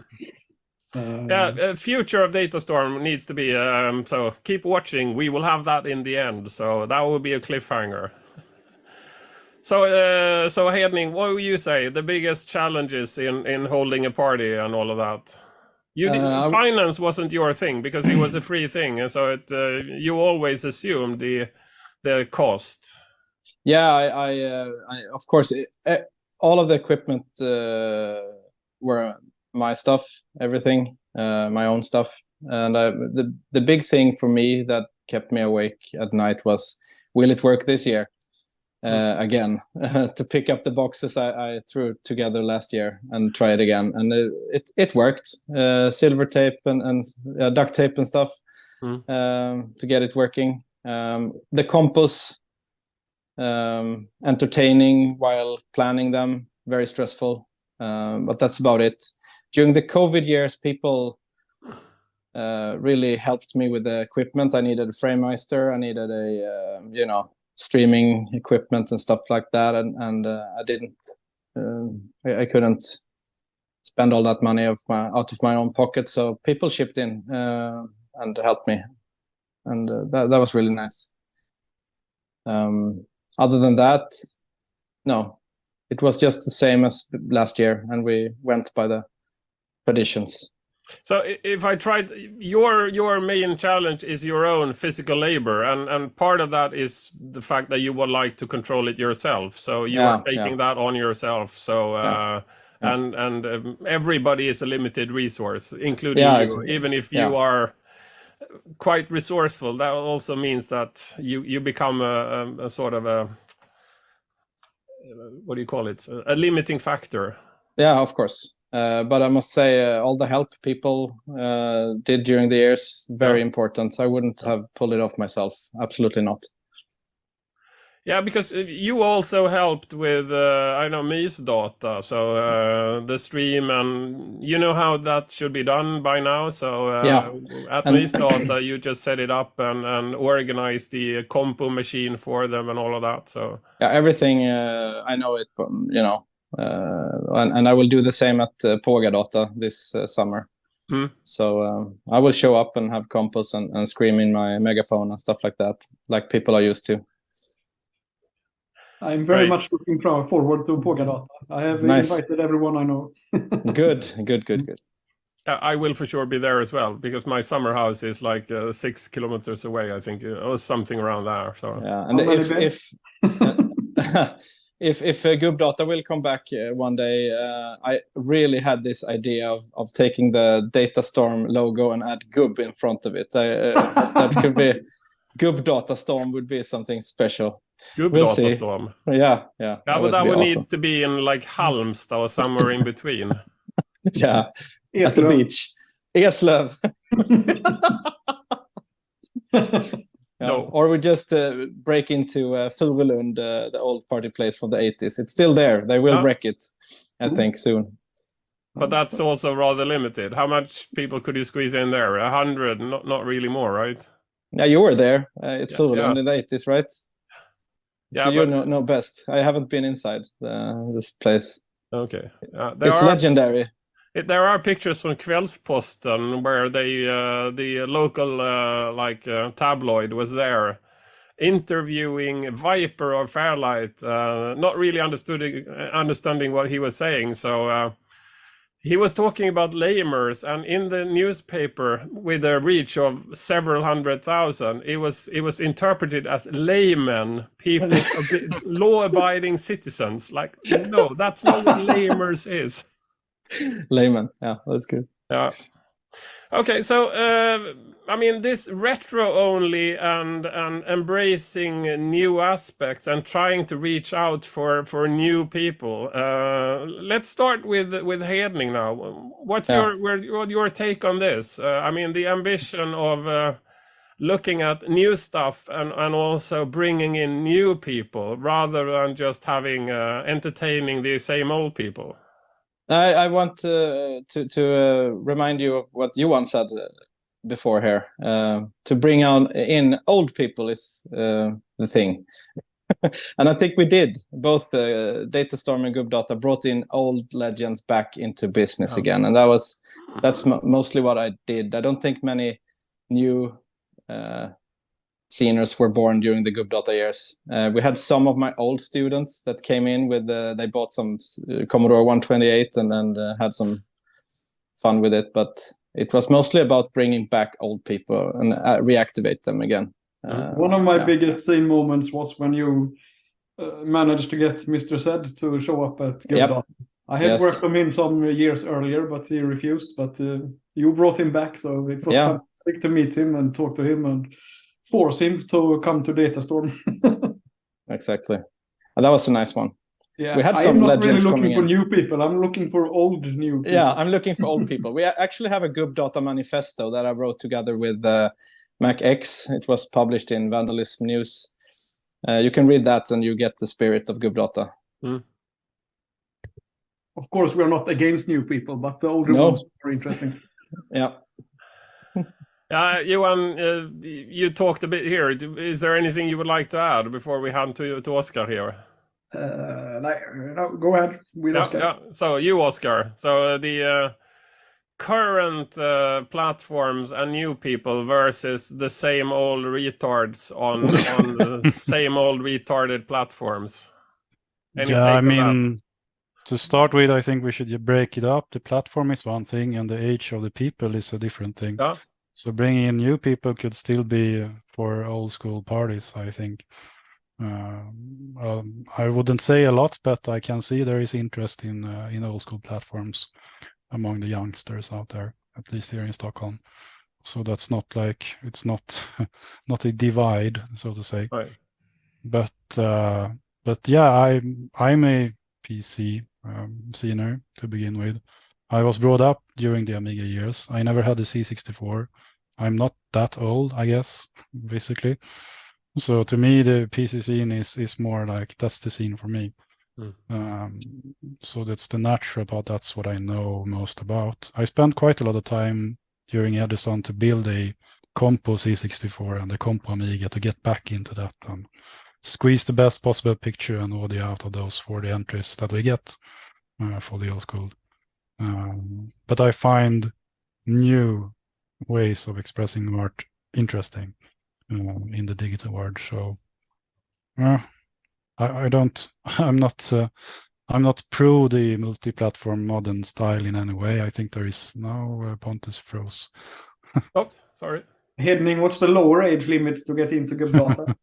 Future of Datastorm needs to be so keep watching. We will have that in the end, so that will be a cliffhanger. So Hedning, what would you say the biggest challenges in holding a party and all of that? Finance wasn't your thing because it was a free thing, and so you always assumed the cost. Yeah, I of course all of the equipment were my stuff, everything, my own stuff, and the big thing for me that kept me awake at night was, will it work this year? Again, to pick up the boxes I threw together last year and try it again, and it worked. Silver tape and duct tape and stuff to get it working. The compos, entertaining while planning them, very stressful, but that's about it. During the COVID years, people really helped me with the equipment. I needed a FrameMeister, I needed a streaming equipment and stuff like that, and I couldn't spend all that money out of my own pocket, so people chipped in and helped me, and that was really nice. Other than that, no, it was just the same as last year, and we went by the traditions. So if I tried, your main challenge is your own physical labor, and part of that is the fact that you would like to control it yourself. So you are taking that on yourself. So and everybody is a limited resource, including you. Even if you are quite resourceful, that also means that you become a sort of a what do you call it? A limiting factor. Yeah, of course. But I must say, all the help people did during the years, very important. I wouldn't have pulled it off myself. Absolutely not. Yeah, because you also helped with, I know, MysData, so the stream, and you know how that should be done by now. So at MysData, you just set it up and organize the compo machine for them and all of that. So yeah, everything, I know it, and I will do the same at Data this summer. So I will show up and have compos and scream in my megaphone and stuff like that, like people are used to. I'm very Great. much looking forward to Pågadata. I have Nice. invited everyone I know. Good. I will for sure be there as well because my summer house is like 6 kilometers away, I think, or something around there. So Yeah, and How many if beds? if Gubbdata will come back one day, I really had this idea of taking the Datastorm logo and add Gubb in front of it. That could be Gubbdatastorm would be something special. We'll see. Gubbdatastorm. Yeah, Yeah, that but would that be would awesome. need to be in like Halmstad or somewhere in between. Yeah, at the Eslöv. beach. Eslöv. Yeah. No. Or we just break into Furulund, the old party place from the 80s. It's still there. They will wreck it, I think, soon. But that's also rather limited. How much people could you squeeze in there? 100, not really more, right? Yeah, you were there. It's Yeah, Furulund yeah. in the 80s, right? Yeah, So you but know best. I haven't been inside this place. okay. It's legendary. There are pictures from Kvällsposten where the local tabloid was there interviewing Viper of FairLight, not really understanding what he was saying. So he was talking about lamers, and in the newspaper with a reach of several 100,000, it was interpreted as laymen, people, law-abiding citizens. Like, no, that's not what lamers is. Layman. Yeah, that's good. Yeah. Okay, so I mean, this retro only and embracing new aspects and trying to reach out for new people. Let's start with Hedning now. What's your take on this? I mean, the ambition of looking at new stuff and also bringing in new people rather than just having entertaining the same old people. I want to remind you of what Johan said before here. To bring in old people is the thing. And I think we did. Both Datastorm and Gubbdata brought in old legends back into business again. And that's mostly what I did. I don't think many new seniors were born during the Gubbdata years. We had some of my old students that came in with they bought some Commodore 128 and had some fun with it, but it was mostly about bringing back old people and reactivate them again. One of my biggest scene moments was when you managed to get Mr. Zed to show up at Gubbdata. I had worked on him some years earlier, but he refused. But you brought him back, so it was fantastic to meet him and talk to him and force him to come to Datastorm. Exactly. And that was a nice one. Yeah, we had I'm some not legends really coming looking for in. new people. I'm looking for old new people. Yeah, I'm looking for old people. We actually have a Gubbdata manifesto that I wrote together with Mac X. It was published in Vandalism News. You can read that and you get the spirit of Gubbdata. Of course, we're not against new people, but the older ones are interesting. Yeah. Johan, you talked a bit here. Is there anything you would like to add before we hand to Oscar here? No, go ahead with Oscar. Yeah. So you, Oscar. So the current platforms and new people versus the same old retards on the same old retarded platforms. Any take I on mean, that? to start with, I think we should break it up. The platform is one thing, and the age of the people is a different thing. Yeah. So bringing in new people could still be for old school parties, I think. I wouldn't say a lot, but I can see there is interest in old school platforms among the youngsters out there, at least here in Stockholm. So that's not like it's not not a divide, so to say. Right. But yeah, I'm a PC scener to begin with. I was brought up during the Amiga years. I never had a C64. I'm not that old, I guess, basically. So to me, the PC scene is more like that's the scene for me. So that's the natural part. That's what I know most about. I spent quite a lot of time during Edison to build a Compo C64 and a Compo Amiga to get back into that and squeeze the best possible picture and audio out of those for the entries that we get for the old school. But I find new ways of expressing art interesting in the digital world. So I don't. I'm not pro the multi-platform modern style in any way. I think there is no Pontus froze. Oops, sorry. Hedning, what's the lower age limit to get into Gubbdata?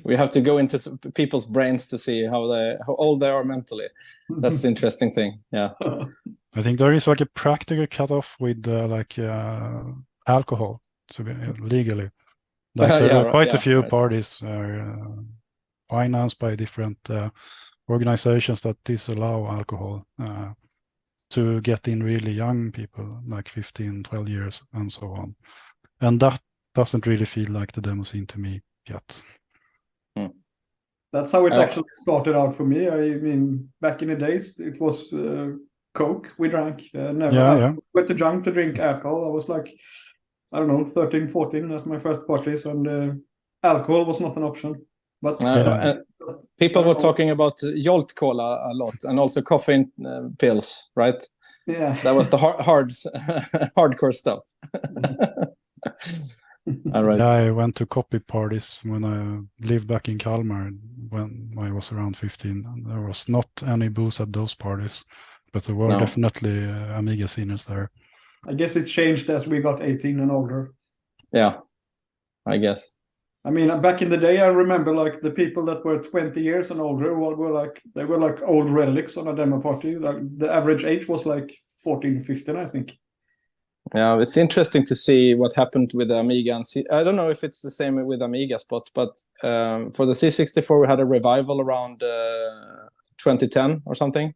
We have to go into people's brains to see how old they are mentally. That's the interesting thing. Yeah. I think there is like a practical cutoff with alcohol to be legally. Like there are quite a few parties financed by different organizations that disallow alcohol to get in really young people, like 15, 12 years and so on. And that doesn't really feel like the demo scene to me yet. That's how it actually started out for me. I mean, back in the days, it was Coke we drank. Never went to junk to drink alcohol. I was like, I don't know, 13, 14 at my first parties, and alcohol was not an option. But people were talking about Jolt Cola a lot, and also caffeine pills, right? Yeah, that was the hardcore stuff. All right. Yeah, I went to copy parties when I lived back in Kalmar when I was around 15. And there was not any booze at those parties, but there were definitely Amiga sceners there. I guess it changed as we got 18 and older. Yeah, I guess. I mean, back in the day, I remember like the people that were 20 years and older were like old relics on a demo party. Like the average age was like 14, 15, I think. Yeah, it's interesting to see what happened with the Amiga. And I don't know if it's the same with Amiga Spot, but for the C64, we had a revival around 2010 or something,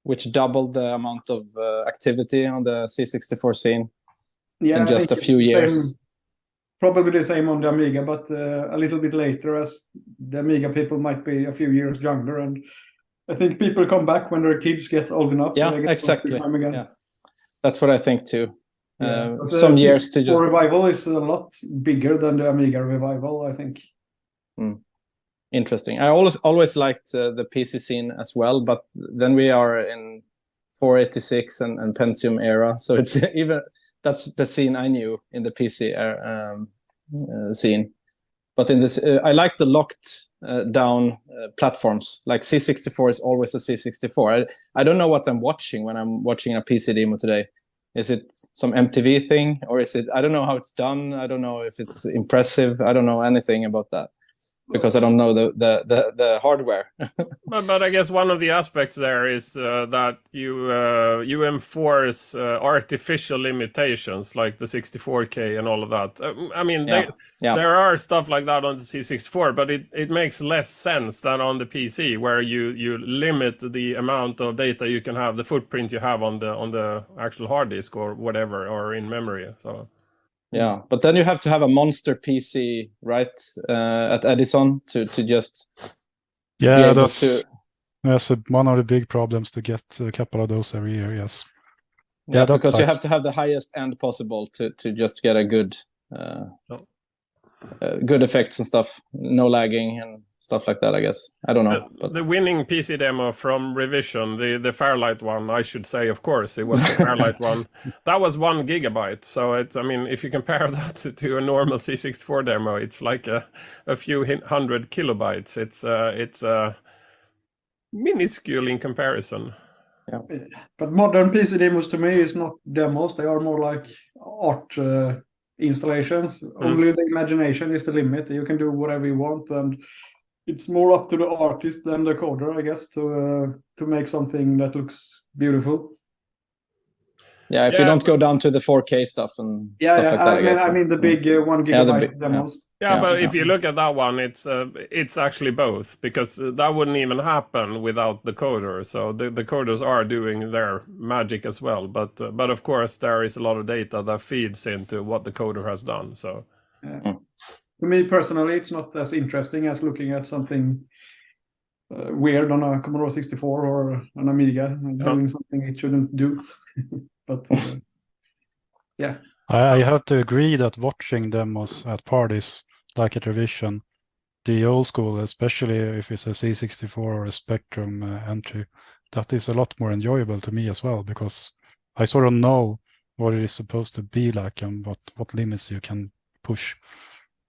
which doubled the amount of activity on the C64 scene in just a few years. Probably the same on the Amiga, but a little bit later, as the Amiga people might be a few years younger. And I think people come back when their kids get old enough. Yeah, so they get exactly. time again. Yeah. That's what I think too. Yeah. Some years to just... revival is a lot bigger than the Amiga revival, I think. Interesting. I always liked the PC scene as well, but then we are in 486 and Pentium era, so it's even that's the scene I knew in the PC scene. But in this, I like the locked down platforms. Like C64 is always a C64. I don't know what I'm watching when I'm watching a PC demo today. Is it some MTV thing, or is it? I don't know how it's done. I don't know if it's impressive. I don't know anything about that because I don't know the hardware. but I guess one of the aspects there is that you enforce artificial limitations like the 64K and all of that. I mean, there are stuff like that on the C64, but it makes less sense than on the PC, where you limit the amount of data you can have, the footprint you have on the actual hard disk or whatever, or in memory. So. Yeah, but then you have to have a monster PC, right, at Edison to just be able to... That's one of the big problems to get a couple of those every year, yes. Yeah, because you have to have the highest end possible to just get a good good effects and stuff, no lagging and stuff like that, I guess. I don't know. The winning PC demo from Revision, the FairLight one, I should say, of course, it was the FairLight one. That was 1 gigabyte. So I mean, if you compare that to a normal C64 demo, it's like a few 100 kilobytes. It's minuscule in comparison. Yeah. But modern PC demos to me is not demos. They are more like art installations. Only the imagination is the limit. You can do whatever you want, and it's more up to the artist than the coder, I guess, to make something that looks beautiful. Yeah, if you don't go down to the 4K stuff and stuff like that, I guess. I mean the big 1 gigabyte demos. Yeah, but if you look at that one, it's actually both, because that wouldn't even happen without the coder. So the coders are doing their magic as well. But of course, there is a lot of data that feeds into what the coder has done. So to me personally, it's not as interesting as looking at something weird on a Commodore 64 or an Amiga and doing something it shouldn't do. But yeah. I have to agree that watching demos at parties like at Revision, the old school, especially if it's a C64 or a Spectrum entry, that is a lot more enjoyable to me as well, because I sort of know what it is supposed to be like and what limits you can push.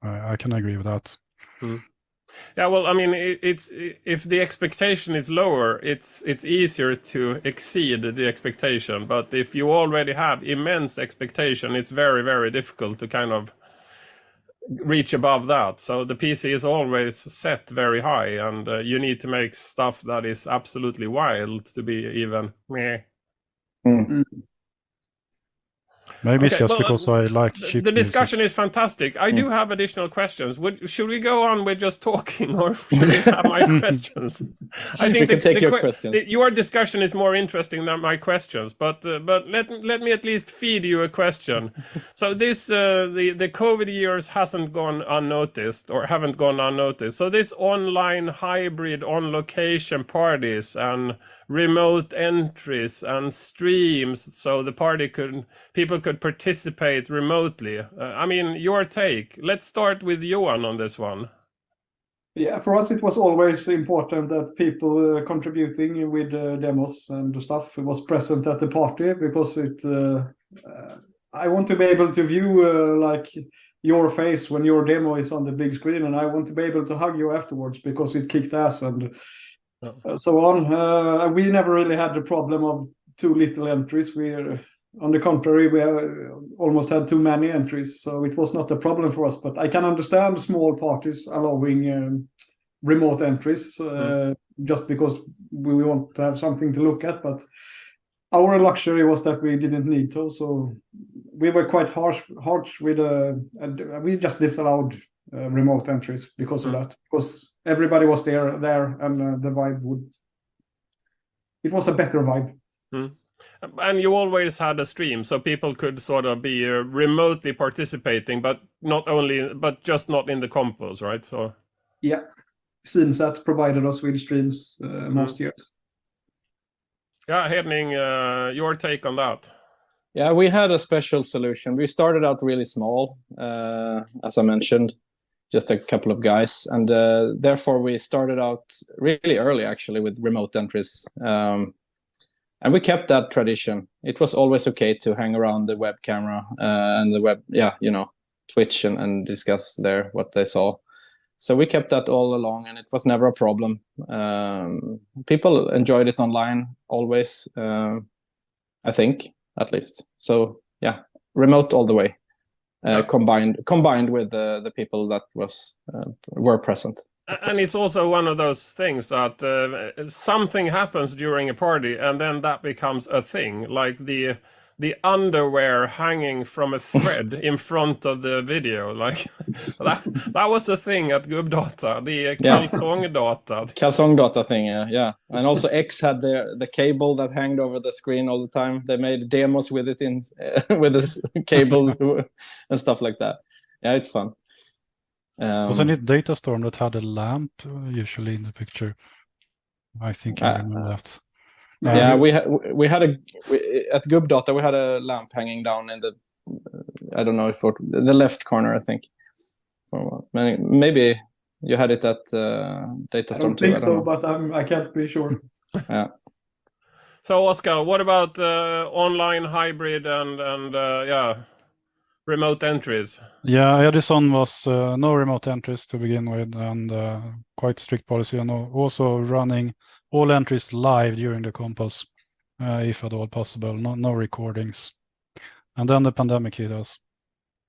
I can agree with that. Yeah, well, I mean, it's if the expectation is lower, it's easier to exceed the expectation. But if you already have immense expectation, it's very, very difficult to kind of reach above that. So the PC is always set very high, and you need to make stuff that is absolutely wild to be even meh. Maybe it's Okay, just well, because I like the cheap discussion music. is fantastic. I do have additional questions. Should we go on with just talking, or should we have my questions? I think We can take your questions. your discussion is more interesting than my questions. But let me at least feed you a question. So this the COVID years hasn't gone unnoticed, or haven't gone unnoticed. So this online hybrid on location parties and remote entries and streams, so the people could participate remotely. I mean, your take. Let's start with Johan on this one. Yeah, for us it was always important that people contributing with demos and stuff was present at the party, because I want to be able to view like your face when your demo is on the big screen, and I want to be able to hug you afterwards because it kicked ass and so on. We never really had the problem of too little entries. On the contrary, we almost had too many entries, so it was not a problem for us. But I can understand small parties allowing remote entries, just because we want to have something to look at. But our luxury was that we didn't need to, so we were quite harsh with and we just disallowed remote entries because of that, because everybody was there, and the vibe it was a better vibe. And you always had a stream, so people could sort of be remotely participating, but just not in the compos, right? So yeah, Synsat provided us with streams most years. Yeah, Henning, your take on that? Yeah, we had a special solution. We started out really small, as I mentioned, just a couple of guys, and therefore we started out really early, actually, with remote entries. And we kept that tradition. It was always okay to hang around the web camera and the web, Twitch and discuss there what they saw. So we kept that all along, and it was never a problem. People enjoyed it online always, I think, at least. So yeah, remote all the way, combined with the people that were present. And it's also one of those things that something happens during a party, and then that becomes a thing, like the underwear hanging from a thread in front of the video, like that was a thing at Gubbdata, the kalsongdata. Kalsongdata thing, yeah. And also X had the cable that hanged over the screen all the time. They made demos with it in with this cable and stuff like that. Yeah, it's fun. Wasn't it Datastorm that had a lamp usually in the picture? I think I remember that. Yeah, we had at Gubbdata we had a lamp hanging down in the I don't know if the left corner, I think. Maybe you had it at Datastorm I don't think so, but I can't be sure. Yeah. So Oscar, what about online hybrid and remote entries? Yeah, Edison was no remote entries to begin with, and quite strict policy, and also running all entries live during the compos, if at all possible. No recordings. And then the pandemic hit us.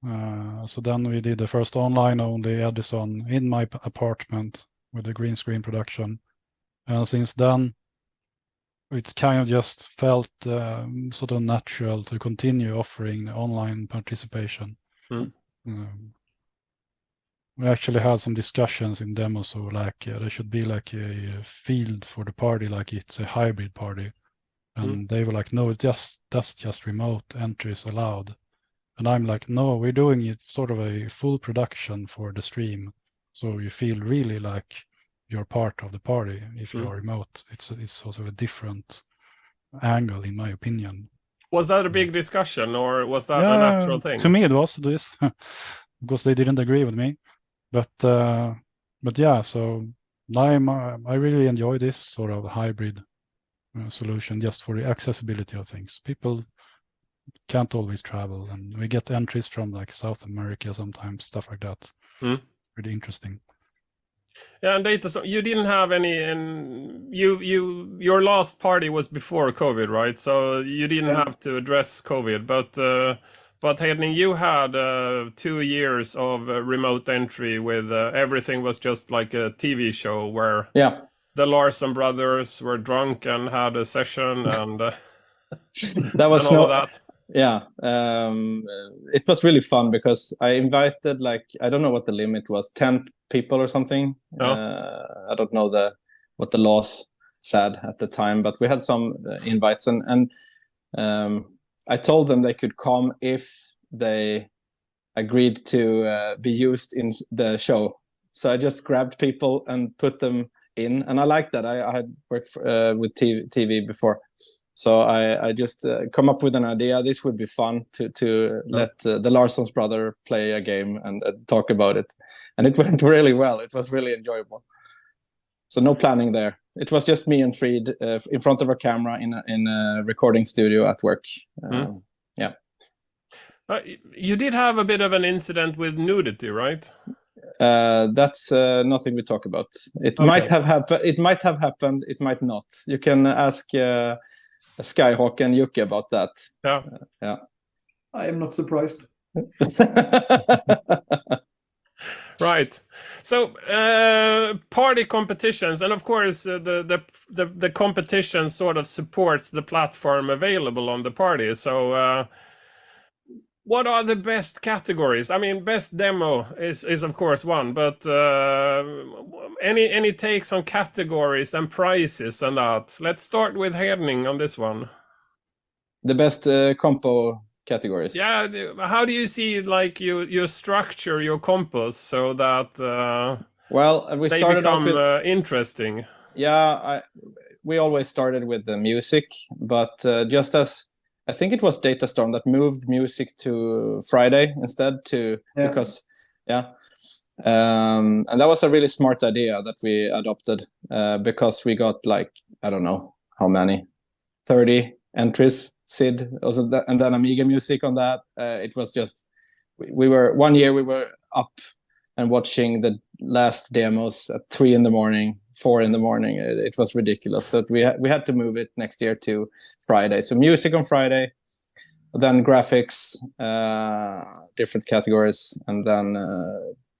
So then we did the first online only Edison in my apartment with the green screen production. And since then, it kind of just felt sort of natural to continue offering online participation. We actually had some discussions in demos, so like there should be like a field for the party, like it's a hybrid party, and they were like, no, that's just remote entries allowed, and I'm like, no, we're doing it sort of a full production for the stream, so you feel really like you're part of the party if you are remote. It's also a different angle, in my opinion. Was that a big discussion, or was that a natural thing? To me, it was this because they didn't agree with me. But yeah, so I really enjoy this sort of hybrid solution just for the accessibility of things. People can't always travel, and we get entries from like South America sometimes, stuff like that. Pretty interesting. Yeah, and Datastorm, you didn't have any, and your last party was before COVID, right? So you didn't Yeah. have to address COVID, but Hedning, you had 2 years of remote entry with everything was just like a TV show where Yeah, the Larson brothers were drunk and had a session and that was and all of that. Yeah, it was really fun because I invited, like, I don't know what the limit was, 10 people or something. Oh. I don't know what the laws said at the time, but we had some invites, and I told them they could come if they agreed to be used in the show. So I just grabbed people and put them in, and I liked that. I had worked with TV before. So I just come up with an idea. This would be fun to let the Larson's brother play a game and talk about it, and it went really well. It was really enjoyable. So no planning there. It was just me and Fried in front of a camera in a recording studio at work. Yeah. You did have a bit of an incident with nudity, right? That's nothing we talk about. It Okay. might have happened. It might have happened. It might not. You can ask Skyhawk and Yuki about that. Yeah. Yeah. I am not surprised. Right. So party competitions, and of course the competition sort of supports the platform available on the party. So what are the best categories? I mean, best demo is of course one, but any takes on categories and prices and that? Let's start with Hedning on this one. The best compo categories. Yeah, how do you see like you structure your compos so that Well, we they started become out with interesting? yeah. We always started with the music, but just as I think it was Datastorm that moved music to Friday instead because and that was a really smart idea that we adopted because we got like, I don't know how many, 30 entries, Sid, and then Amiga music on that. It was just, we were, one year we were up and watching the last demos at 3 in the morning, 4 in the morning. It was ridiculous. So we had to move it next year to Friday. So music on Friday, then graphics, different categories, and then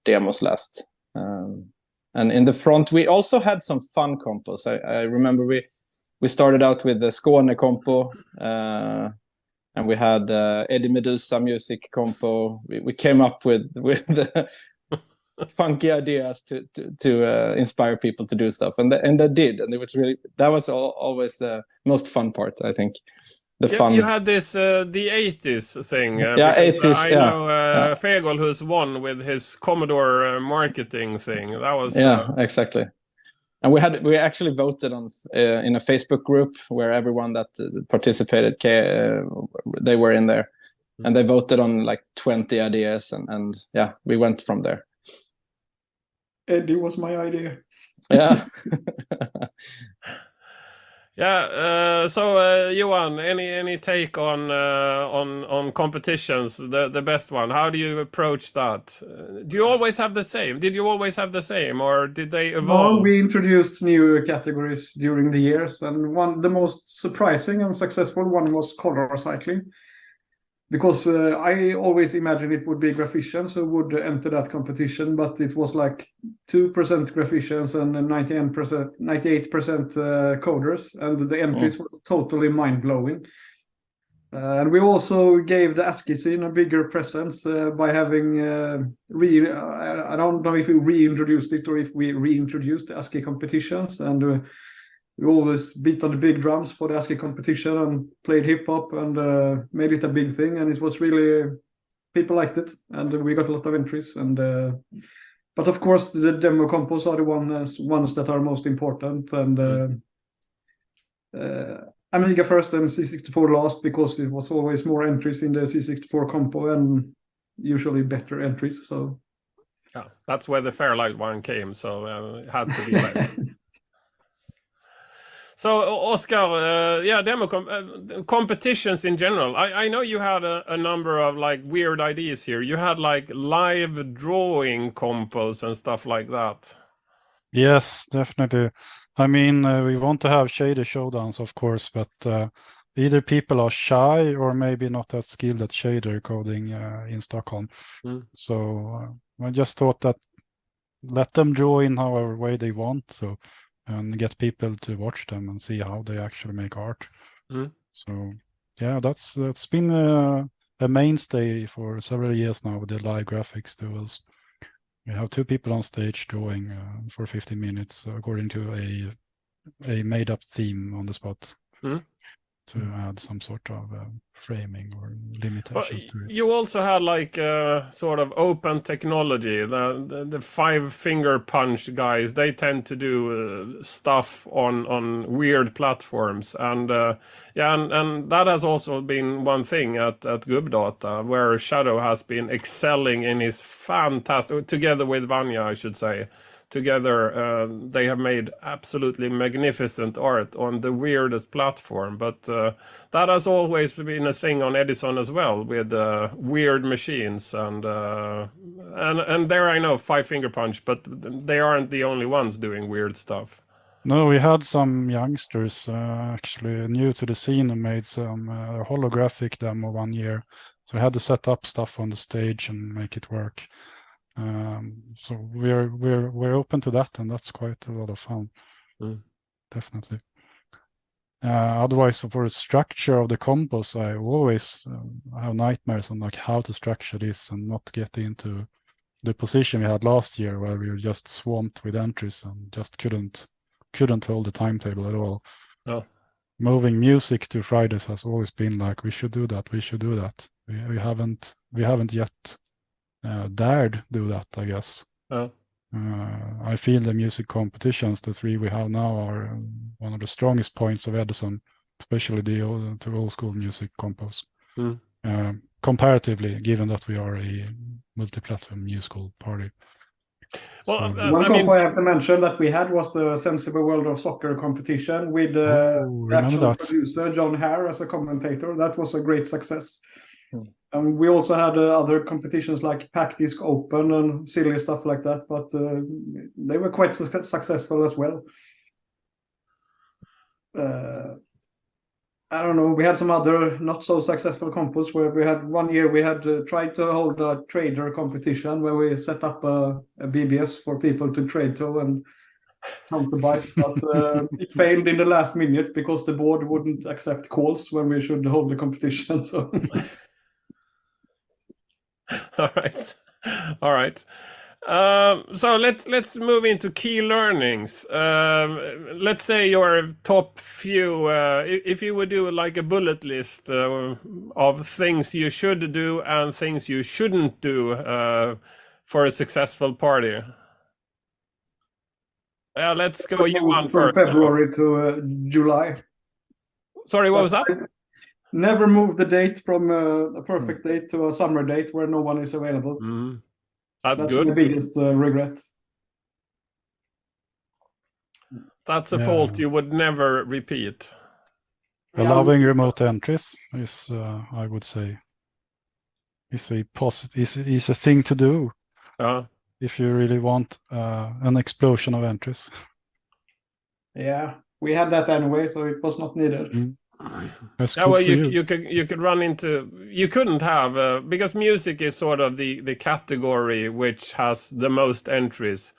demos last. And in the front, we also had some fun compos. I remember we started out with the Skåne compo, and we had Eddie Medusa music compo. We came up with funky ideas to inspire people to do stuff, and they did, and it was really, that was always the most fun part, I think. Fun. You had this the 80s thing. Yeah, 80s. I know Fegol, who's won with his Commodore marketing thing. That was exactly. And we actually voted on in a Facebook group where everyone that participated, they were in there, and they voted on like 20 ideas, and yeah, we went from there. Eddie was my idea. Yeah. Yeah. So Johan, any take on competitions? The best one. How do you approach that? Do you always have the same? Did you always have the same, or did they evolve? No, we introduced new categories during the years, and the most surprising and successful one was color cycling. Because I always imagined it would be graphicians who would enter that competition, but it was like 2% graphicians and 98% coders, and the entries were totally mind-blowing. And we also gave the ASCII scene a bigger presence by having I don't know if we reintroduced it or if we reintroduced the ASCII competitions, and we always beat on the big drums for the ASCII competition and played hip hop and made it a big thing, and it was really, people liked it, and we got a lot of entries. And but of course the demo compos are the ones that are most important, and Amiga first and C64 last, because it was always more entries in the C64 compo and usually better entries. So yeah, that's where the FairLight one came. So it had to be like. So, Oscar, yeah, demo competitions in general. I know you had a number of like weird ideas here. You had like live drawing compos and stuff like that. Yes, definitely. I mean, we want to have shader showdowns, of course, but either people are shy or maybe not that skilled at shader coding in Stockholm. So I just thought that let them draw in however way they want, so and get people to watch them and see how they actually make art. So yeah, that's been a mainstay for several years now with the live graphics tools. We have two people on stage drawing for 15 minutes according to a made-up theme on the spot to add some sort of framing or limitations to it. You also had like sort of open technology. The five finger punch guys, they tend to do stuff on weird platforms, and and that has also been one thing at Gubbdata, where Shadow has been excelling in his fantastic, together with Vanya, I should say. Together, they have made absolutely magnificent art on the weirdest platform. But that has always been a thing on Edison as well, with weird machines. And there I know Five Finger Punch, but they aren't the only ones doing weird stuff. No, we had some youngsters actually new to the scene and made some holographic demo 1 year. So we had to set up stuff on the stage and make it work. So we're open to that, and that's quite a lot of fun. Definitely. Otherwise, for the structure of the compos, I always have nightmares on like how to structure this and not get into the position we had last year where we were just swamped with entries and just couldn't hold the timetable at all. Moving music to Fridays has always been like, we should do that. We haven't yet dared do that, I guess. I feel the music competitions, the three we have now, are one of the strongest points of Edison, especially the old school music compos. Comparatively, given that we are a multi-platform musical party. Well, So, one comp I have to mention that we had was the Sensible World of Soccer competition with the actual producer John Hare as a commentator. That was a great success. And we also had other competitions like Pack Disc Open and silly stuff like that, but they were quite successful as well. I don't know, we had some other not so successful compos where we had 1 year we had tried to hold a trader competition where we set up a BBS for people to trade to and counterbuy, but it failed in the last minute because the board wouldn't accept calls when we should hold the competition. So. All right. So let's move into key learnings. Let's say your top few. If you would do like a bullet list of things you should do and things you shouldn't do for a successful party. Let's go Johan first. From February to July. Sorry, what was that? Never move the date from a perfect date to a summer date where no one is available. That's good. My biggest regret. That's a fault you would never repeat. Allowing remote entries is, I would say, is a thing to do. If you really want an explosion of entries. Yeah, we had that anyway, so it was not needed. Yeah, well, you could run into, you couldn't have because music is sort of the category which has the most entries,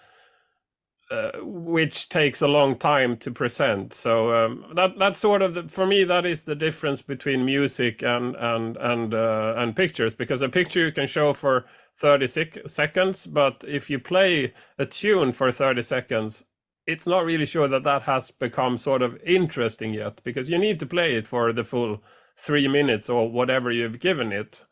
which takes a long time to present. So that's sort of for me, that is the difference between music and pictures, because a picture you can show for 30 seconds, but if you play a tune for 30 seconds, it's not really sure that has become sort of interesting yet, because you need to play it for the full 3 minutes or whatever you've given it.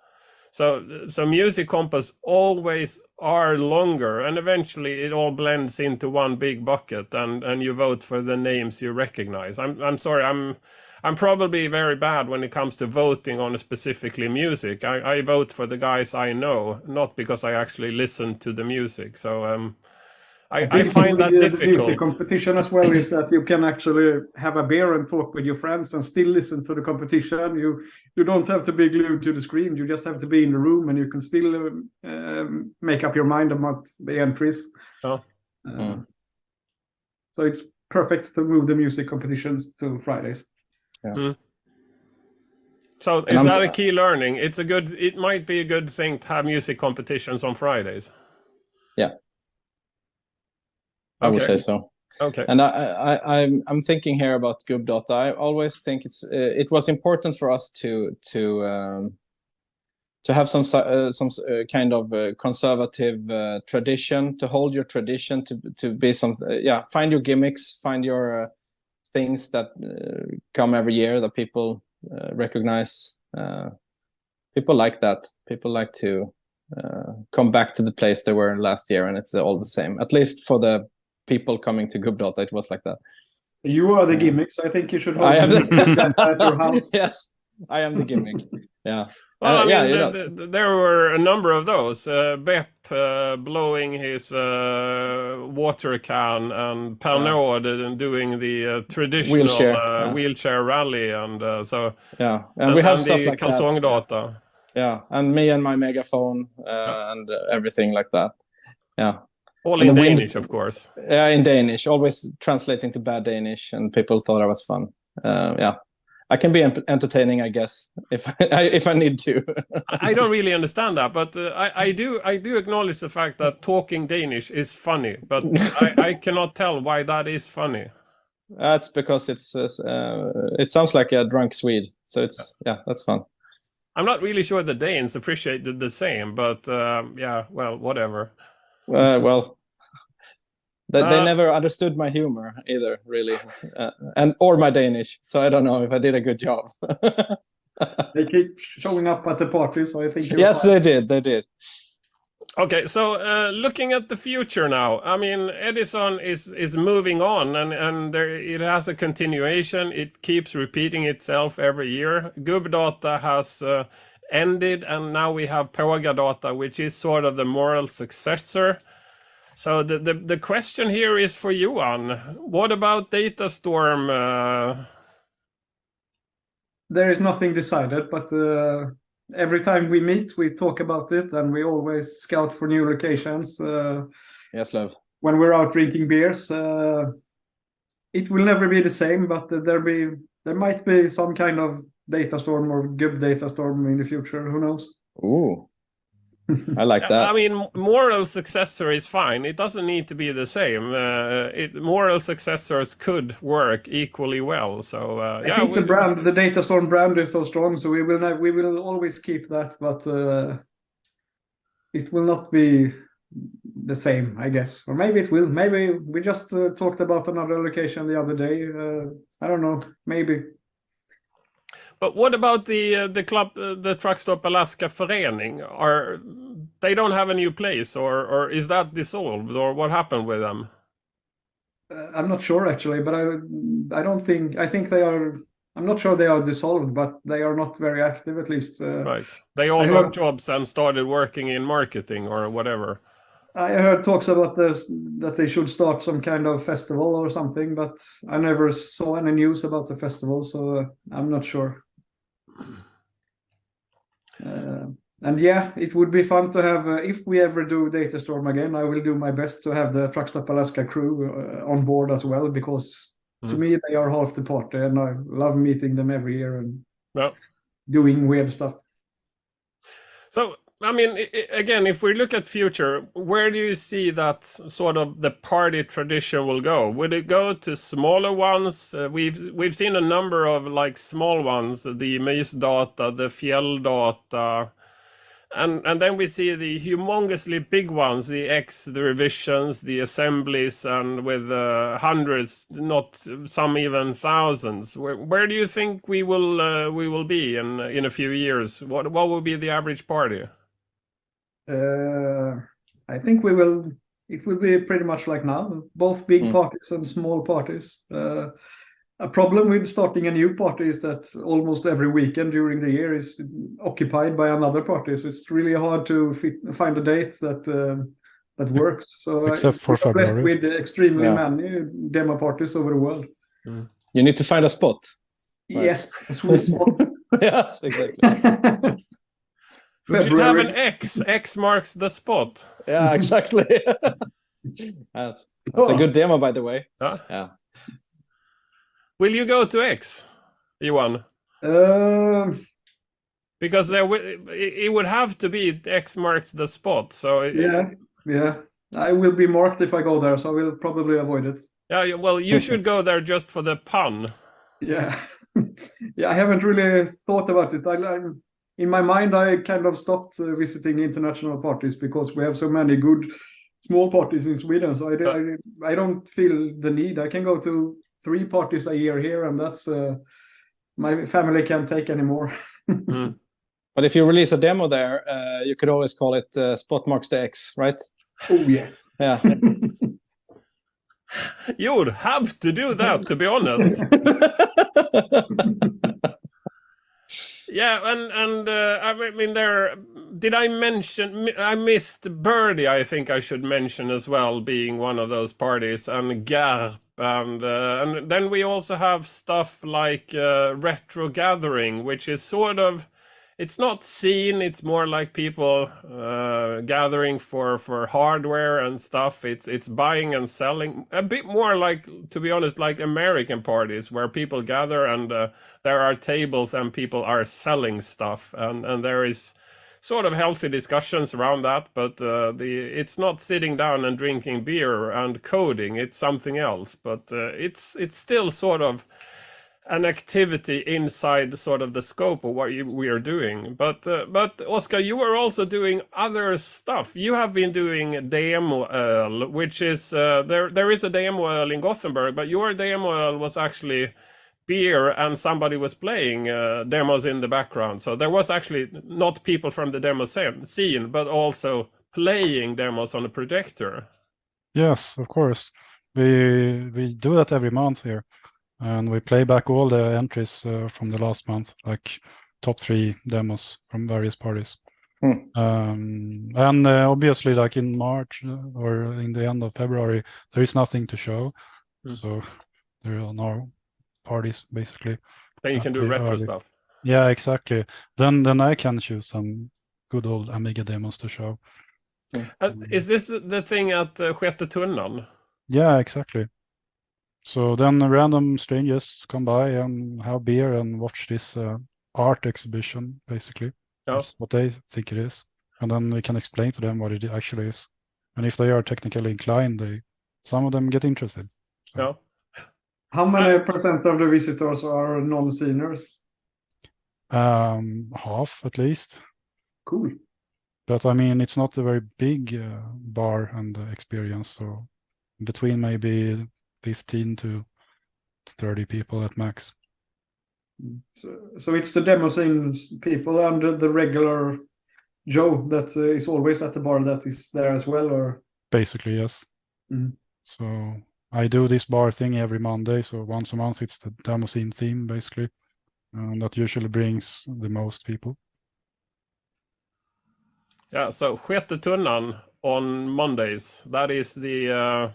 So music compos always are longer, and eventually it all blends into one big bucket, and you vote for the names you recognize. I'm sorry, I'm probably very bad when it comes to voting on specifically music. I vote for the guys I know, not because I actually listen to the music. So I find that difficult. The music competition as well is that you can actually have a beer and talk with your friends and still listen to the competition. You don't have to be glued to the screen. You just have to be in the room, and you can still make up your mind about the entries. So it's perfect to move the music competitions to Fridays. Yeah. Mm. So is that a key learning? It might be a good thing to have music competitions on Fridays. Yeah. I would say so. Okay. And I'm thinking here about Gubbdata. I always think it was important for us to have some kind of conservative tradition, to hold your tradition, to be some find your gimmicks, find your things that come every year that people recognize. People like that. People like to come back to the place they were last year, and it's all the same. At least for the people coming to Gubbdata, it was like that. You are the gimmick, so I think you should hold I am at your house. Yes, I am the gimmick. Yeah. Well, I mean, there were a number of those. Bepp blowing his water can, and Pernod doing the traditional wheelchair rally, and so and we have stuff like Kalsongdata. Yeah, and me and my megaphone and everything like that. Yeah. All in Danish, of course. Yeah, in Danish, always translating to bad Danish, and people thought I was fun. Yeah. I can be entertaining, I guess, if I need to. I don't really understand that, but I do acknowledge the fact that talking Danish is funny, but I cannot tell why that is funny. That's because it sounds like a drunk Swede, so that's fun. I'm not really sure the Danes appreciate the same, but well, whatever. Well. They never understood my humor either, really, or my Danish. So I don't know if I did a good job. They keep showing up at the party, so I think. Yes, they did. They did. Okay, so looking at the future now, I mean, Edison is moving on, and it has a continuation. It keeps repeating itself every year. Gubbdata has ended, and now we have Data, which is sort of the moral successor. So the question here is for Johan. What about Datastorm? There is nothing decided, but every time we meet, we talk about it, and we always scout for new locations. Yes, love. When we're out drinking beers, it will never be the same, but there might be some kind of Datastorm or Gubbdata in the future. Who knows? Ooh. I like that. I mean, moral successor is fine. It doesn't need to be the same. Moral successors could work equally well. So I think the Datastorm brand is so strong, so we will always keep that, but it will not be the same, I guess. Or maybe it will. Maybe we just talked about another location the other day. I don't know. Maybe. But what about the club, the Truck Stop Alaska Förening? They don't have a new place, or is that dissolved, or what happened with them? I'm not sure actually, but I don't think. I think they are. I'm not sure they are dissolved, but they are not very active, at least. Right. They all got jobs and started working in marketing or whatever. I heard talks about this, that they should start some kind of festival or something, but I never saw any news about the festival, so I'm not sure. And yeah, it would be fun to have, if we ever do Datastorm again, I will do my best to have the Truck Stop Alaska crew on board as well, because to me, they are half the party, and I love meeting them every year and doing weird stuff. So, I mean, again, if we look at future, where do you see that sort of the party tradition will go? Would it go to smaller ones? We've seen a number of like small ones, the Mysdata, the FairLight, and then we see the humongously big ones, the the revisions, the assemblies, and with hundreds, not some even thousands. Where do you think we will be in a few years? What will be the average party? I think it will be pretty much like now, both big parties and small parties. A problem with starting a new party is that almost every weekend during the year is occupied by another party, so it's really hard to find a date that works. So except for February, with extremely many demo parties over the world. You need to find a spot. Yes, a sweet spot. Yes, exactly. We should have an X. X marks the spot. Yeah, exactly. That's a Oh. good demo, by the way. Huh? Yeah. Will you go to X, Johan? Because it would have to be X marks the spot. So yeah. I will be marked if I go there, so I will probably avoid it. yeah, well, you should go there just for the pun. Yeah. Yeah, I haven't really thought about it. I'm in my mind, I kind of stopped visiting international parties because we have so many good small parties in Sweden. So I don't feel the need. I can go to 3 parties a year here, and that's my family can't take anymore. Mm. But if you release a demo there, you could always call it Spot Marks the X, right? Oh, yes. Yeah. You would have to do that, to be honest. Yeah, and I mean, there. Did I mention? I missed Birdie. I think I should mention as well, being one of those parties, and Garp, and then we also have stuff like Retro Gathering, which is sort of. It's not seen. It's more like people gathering for hardware and stuff. It's buying and selling. A bit more like, to be honest, like American parties where people gather and there are tables and people are selling stuff, and there is sort of healthy discussions around that. But it's not sitting down and drinking beer and coding. It's something else. But it's still sort of an activity inside sort of the scope of what we are doing. But Oscar, you are also doing other stuff. You have been doing demo öl, which is there is a demo öl in Gothenburg, but your demo öl was actually beer and somebody was playing demos in the background. So there was actually not people from the demo scene, but also playing demos on a projector. Yes, of course. We do that every month here. And we play back all the entries from the last month, like top 3 demos from various parties. And obviously, like in March or in the end of February, there is nothing to show. So there are no parties, basically. Then you can do retro stuff. Yeah, exactly. Then I can choose some good old Amiga demos to show. Is this the thing at Sjätte Tunnan? Yeah, exactly. So then random strangers come by and have beer and watch this art exhibition, basically. Yeah. That's what they think it is. And then we can explain to them what it actually is. And if they are technically inclined, some of them get interested. So. Yeah. How many percent of the visitors are non-sceners? Half at least. Cool. But I mean, it's not a very big bar and experience. So between maybe 15 to 30 people at max. So it's the demo scene people and the regular Joe that is always at the bar that is there as well, or basically, yes. So I do this bar thing every Monday, so once a month it's the demo scene theme, basically, and that usually brings the most people. Yeah, so Sjätte Tunnan on Mondays. That is the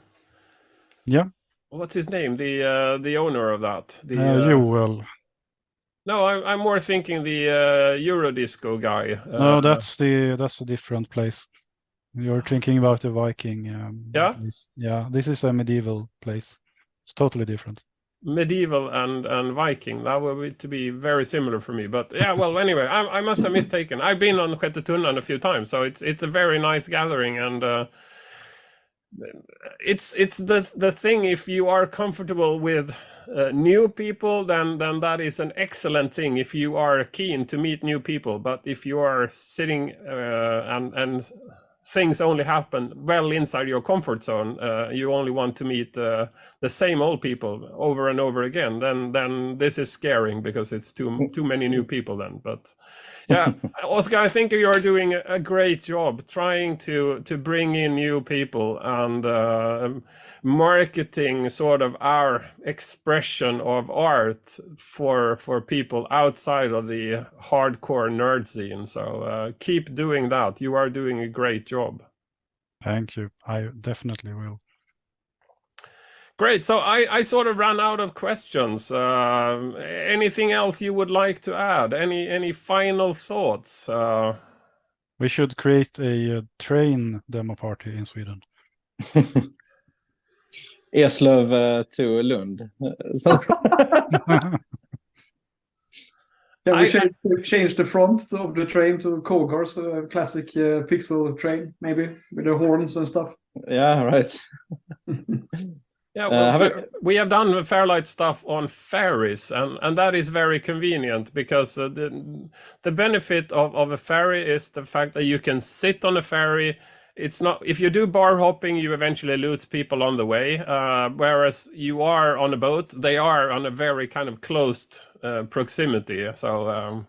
yeah. What's his name? The owner of that. Joel. No, I'm more thinking the Eurodisco guy. No, that's a different place. You're thinking about the Viking. Yeah. Place. Yeah, this is a medieval place. It's totally different. Medieval and Viking. That would be very similar for me. But yeah, well, anyway, I must have mistaken. I've been on Sjätte Tunnan a few times, so it's a very nice gathering, and it's the thing. If you are comfortable with new people, then that is an excellent thing. If you are keen to meet new people, but if you are sitting and things only happen well inside your comfort zone, you only want to meet the same old people over and over again, then this is scaring because it's too many new people then. But yeah, Oscar, I think you are doing a great job trying to bring in new people and marketing sort of our expression of art for people outside of the hardcore nerd scene. So keep doing that. You are doing a great job. Thank you. I definitely will. Great. So I sort of ran out of questions. Anything else you would like to add? Any final thoughts? We should create a train demo party in Sweden. Eslöv to Lund. So- Can we change the front of the train to Kågård's classic pixel train, maybe with the horns and stuff? yeah, right. Yeah, well, have I- we have done FairLight stuff on ferries, and that is very convenient because the benefit of a ferry is the fact that you can sit on a ferry. It's not, if you do bar hopping, you eventually lose people on the way. Whereas you are on a boat, they are on a very kind of closed proximity. So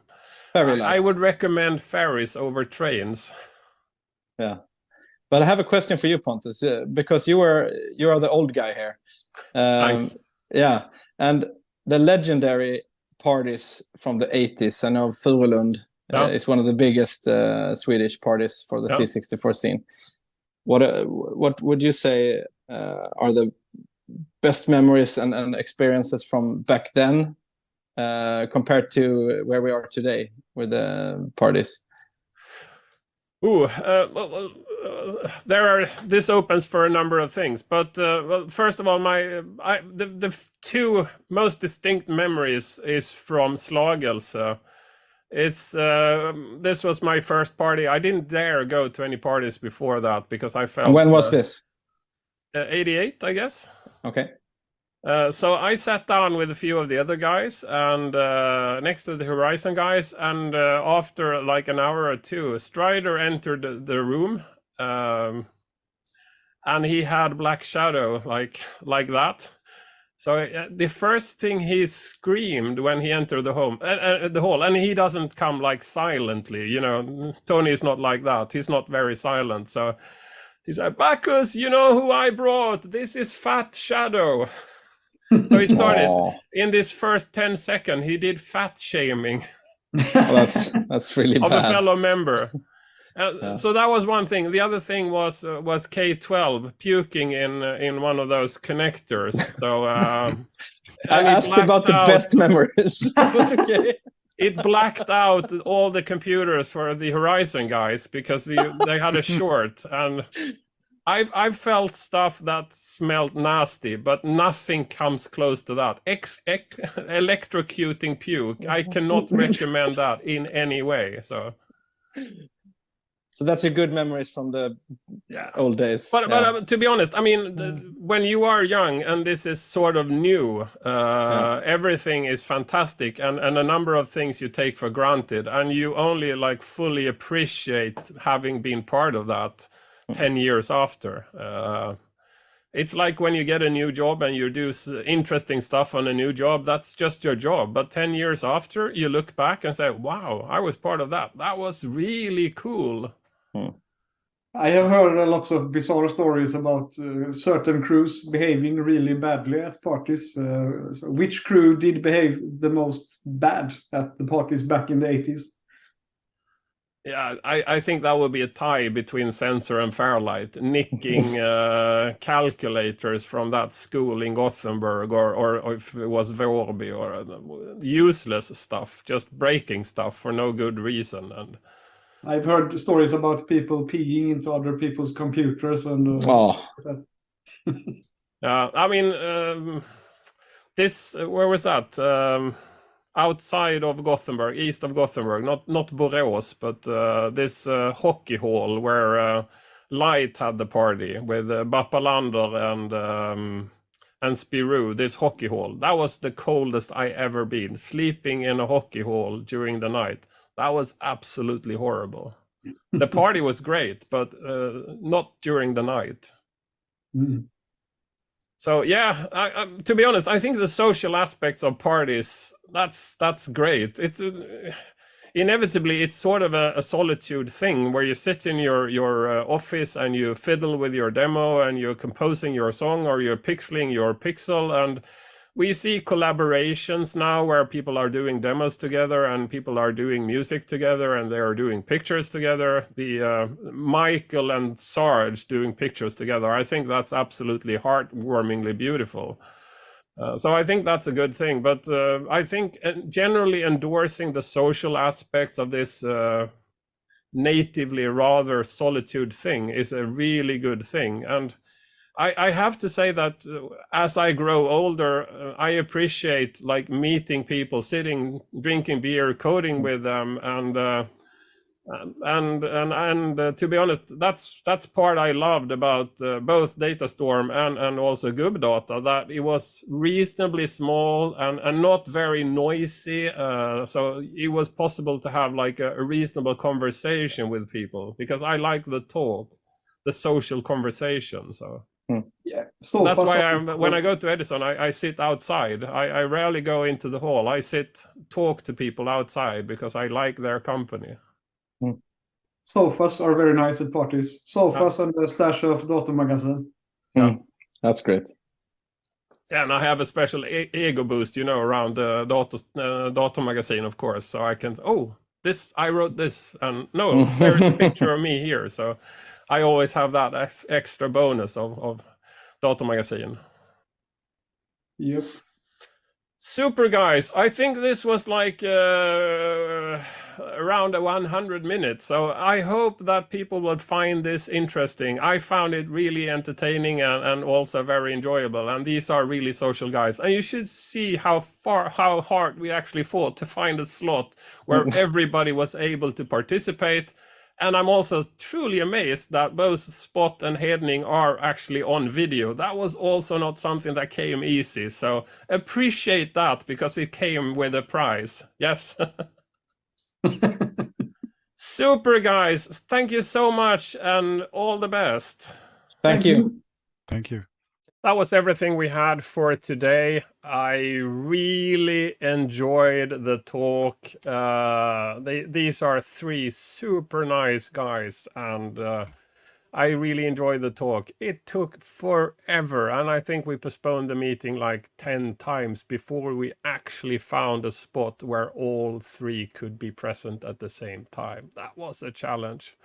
Ferry I lights. would recommend ferries over trains. Yeah. But I have a question for you, Pontus, because you are the old guy here. Thanks. Yeah, and the legendary parties from the 80s. I know Furulund Yeah. is one of the biggest Swedish parties for the Yeah. C64 scene. What would you say are the best memories and experiences from back then compared to where we are today with the parties? Ooh, this opens for a number of things, but well, first of all, the two most distinct memories is from Slagelse. It's this was my first party. I didn't dare go to any parties before that because I felt. And when was this? 88, I guess. Okay. So I sat down with a few of the other guys and next to the Horizon guys, and after like an hour or two, Strider entered the room, and he had Black Shadow like that. So the first thing he screamed when he entered the hall, and he doesn't come like silently, you know. Tony is not like that. He's not very silent. So he said, "Bacchus, you know who I brought? This is Fat Shadow." So he started in this first 10 seconds. He did fat shaming. Well, that's really of bad. a fellow member. Yeah. So that was one thing. The other thing was K12 puking in one of those connectors. So I asked about the best memories. Okay. It blacked out all the computers for the Horizon guys because they had a short, and I've felt stuff that smelled nasty, but nothing comes close to that. Electrocuting puke. I cannot recommend that in any way. So that's your good memories from the old days. But to be honest, I mean, when you are young and this is sort of new, everything is fantastic, and a number of things you take for granted, and you only like fully appreciate having been part of that 10 years after. It's like when you get a new job and you do interesting stuff on a new job, that's just your job. But 10 years after, you look back and say, wow, I was part of that. That was really cool. I have heard lots of bizarre stories about certain crews behaving really badly at parties. So which crew did behave the most bad at the parties back in the 80s? Yeah, I think that would be a tie between Sensor and FairLight, nicking calculators from that school in Gothenburg, or if it was Vårby, or useless stuff, just breaking stuff for no good reason. And I've heard stories about people peeing into other people's computers and. I mean, this where was that? Outside of Gothenburg, east of Gothenburg, not Borås, but this hockey hall where Light had the party with Bappalander and Spirou. This hockey hall, that was the coldest I ever been. Sleeping in a hockey hall during the night, that was absolutely horrible. The party was great, but not during the night. So yeah, to be honest, I think the social aspects of parties, that's great. It's inevitably it's sort of a solitude thing where you sit in your office and you fiddle with your demo and you're composing your song or you're pixeling your pixel, and we see collaborations now where people are doing demos together and people are doing music together and they are doing pictures together. The Michael and Sarge doing pictures together. I think that's absolutely heartwarmingly beautiful. So I think that's a good thing. But I think generally endorsing the social aspects of this natively rather solitude thing is a really good thing. And I have to say that as I grow older, I appreciate like meeting people, sitting, drinking beer, coding with them, and to be honest, that's part I loved about both Datastorm and also Gubbdata, that it was reasonably small and not very noisy, so it was possible to have like a reasonable conversation with people, because I like the talk, the social conversation. So Yeah. So that's far, why so when I go to Edison, I sit outside. I rarely go into the hall. I talk to people outside because I like their company. Sofas are very nice at parties. Sofas and the stash of Dator magazine. Yeah. That's great. Yeah, and I have a special ego boost, you know, around the Dator magazine, of course. So I can, I wrote this, and no, there's a picture of me here. So I always have that extra bonus of Dator magazine. Yep. Super, guys. I think this was like around 100 minutes. So I hope that people would find this interesting. I found it really entertaining and also very enjoyable. And these are really social guys. And you should see how hard we actually fought to find a slot where everybody was able to participate. And I'm also truly amazed that both Spot and Hedning are actually on video. That was also not something that came easy. So appreciate that, because it came with a prize. Yes. Super, guys. Thank you so much and all the best. Thank you. Thank you. That was everything we had for today. I really enjoyed the talk. These are three super nice guys, and I really enjoyed the talk. It took forever, and I think we postponed the meeting like 10 times before we actually found a spot where all three could be present at the same time. That was a challenge.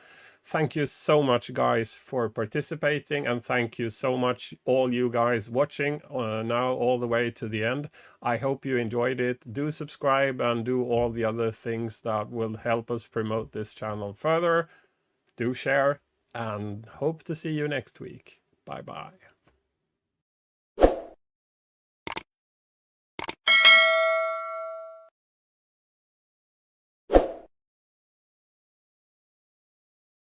Thank you so much, guys, for participating, and thank you so much, all you guys watching now all the way to the end. I hope you enjoyed it. Do subscribe and do all the other things that will help us promote this channel further. Do share, and hope to see you next week. Bye-bye.